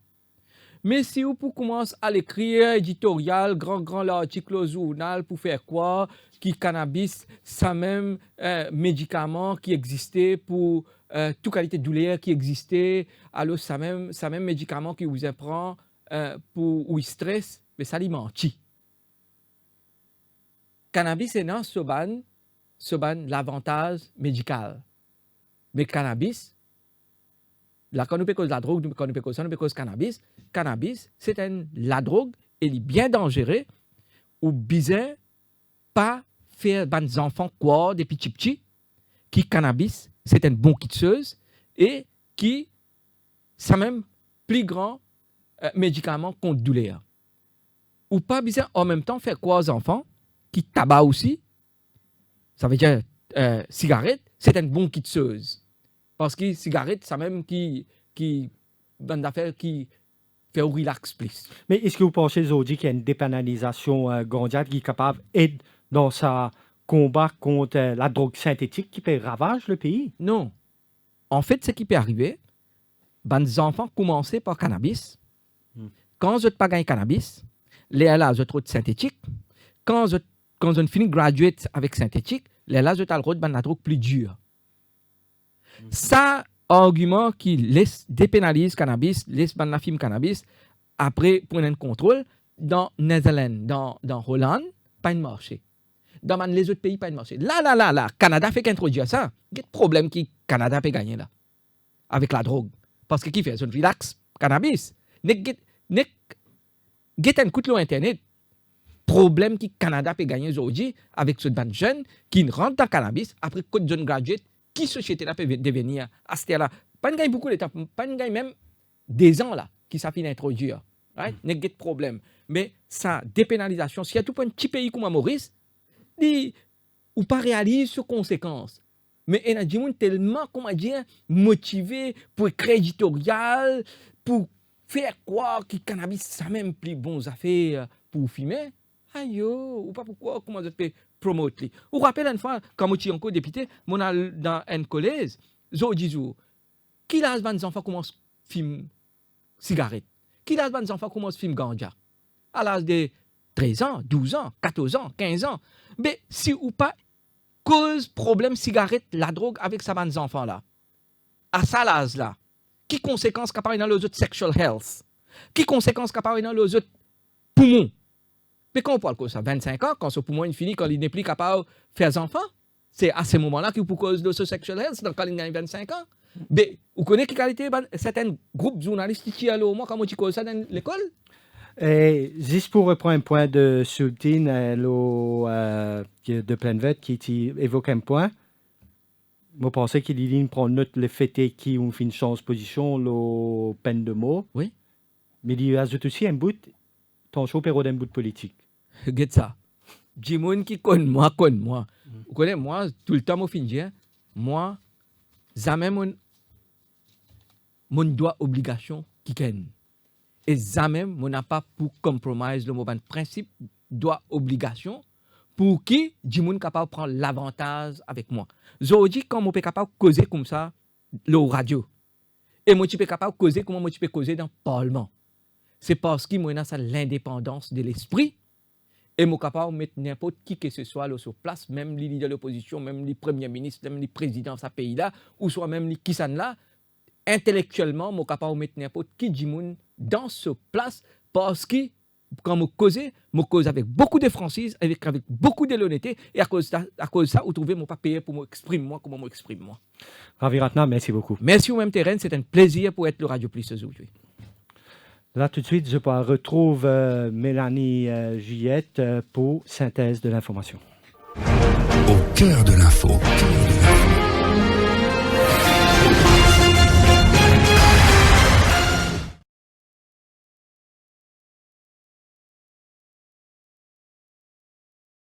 Mais si vous commencez à l'écrire, éditorial, grand article au journal pour faire quoi, qui cannabis, ça même médicament qui existait pour toute qualité de douleur qui existait, alors ça même médicament qui vous apprend pour ou stress, mais ça lui mentit. Cannabis est dans ce l'avantage médical. Mais cannabis, là, quand nous parlons de la drogue, quand nous parlons de cannabis, cannabis, c'est la drogue, elle est bien dangereuse, ou bizarre, pas faire des enfants quoi, des petits, qui cannabis, c'est une bonne quitteuse, et qui, c'est même plus grand médicament contre douleur. Ou pas bizarre, en même temps, faire quoi aux enfants, qui tabac aussi, ça veut dire cigarette, c'est une bonne quitteuse. Parce que cigarette, ça même qui dans d'affaires qui faire relax plus. Mais est-ce que vous pensez, Zodi, qu'il y a une dépénalisation mondiale qui est capable d'aider dans sa combat contre la drogue synthétique qui peut ravager le pays? Non. En fait, ce qui peut arriver, les enfants commencent par cannabis. Quand vous n'avez pas gagné cannabis, les là, vous avez synthétique. Quand vous avez fini graduate avec synthétique, les là, vous avez le droit de la drogue plus dure. Ça, argument qui laisse dépénalise cannabis, laisse la film cannabis, après prendre un contrôle, dans Netherlands, dans Hollande, pas de marché. Dans les autres pays, pas de marché. Là, Canada fait qu'introduire ça. Il y a des problèmes que Canada peut gagner là, avec la drogue. Parce que qui fait? Son relax, cannabis. Get un coup de l'eau Internet. Problème que Canada peut gagner aujourd'hui avec ce bande jeune qui rentre dans le cannabis après que jeune graduate, qui société là peut devenir à ce là. Pas de gagner beaucoup d'étapes, pas de gagner même des ans là qui ça finit d'introduire. Right? N'est pas de problème. Mais sa dépénalisation, s'il y a tout un petit pays comme Maurice, ou pas réalise ses conséquences. Mais il y a des gens tellement, comment dire, motivés pour créer éditorial, pour faire croire que le cannabis, ça même plus bon affaire pour fumer. Aïe, ou pas pourquoi, comment ça peut promouvoir. Vous rappelez une fois, quand je suis encore député, on a dans un collège, je dis, qui a des enfants commencent à fumer cigarette? Qui a des enfants commencent à fumer ganja? À l'âge de 13 ans, 12 ans, 14 ans, 15 ans. Mais si ou pas cause problème cigarette, la drogue avec sa bande enfants là, à ça l'âge là, qui conséquences qu'apparaît dans les autres sexual health? Qui conséquences qu'apparaît dans les autres poumons? Mais quand on parle de ça, 25 ans, quand ce poumon est fini, quand il n'est plus capable de faire des enfants, c'est à ce moment-là qu'il peut cause de ce sexual health, quand il a 25 ans. Mais vous connaissez quelle qualité certains groupes journalistes qui ont au moins quand on cause ça dans l'école? Et juste pour reprendre un point de Sultine de Plainvette qui évoque un point, je pense qu'il y a prendre note le fait qui ont fait une chance position, la peine de mort. Oui. Mais il y a aussi un bout, ton show période d'un bout politique. Regarde ça. Jimoun qui connaît moi. Vous connaissez, moi, tout le temps, moi, jamais mon droit obligation qui ken. Et jamais, on n'a pas pour compromise le mot de principe, droit, obligation, pour qui Jimoun capable de prendre l'avantage avec moi. Aujourd'hui, quand je suis capable de causer comme ça, le radio, et moi, je suis capable de causer comme moi, je peux causer dans le Parlement. C'est parce que moi, j'ai l'indépendance de l'esprit, et je suis capable de mettre n'importe qui que ce soit là, sur place, même les leaders de l'opposition, même les premiers ministres, même les présidents de ce pays-là, ou soit même les Kissan là, intellectuellement, je suis capable de mettre n'importe qui Jimoun dans ce place parce que quand je cause avec beaucoup de franchise, avec beaucoup de l'honnêteté, et à cause de ça, vous trouvez mon pas payé pour m'exprimer moi, comment m'exprime moi. Ravi Ratna, merci beaucoup. Merci au même terrain, c'est un plaisir pour être le Radio Plus aujourd'hui. Là, tout de suite, je retrouve Mélanie Gillette pour synthèse de l'information. Au cœur de l'info.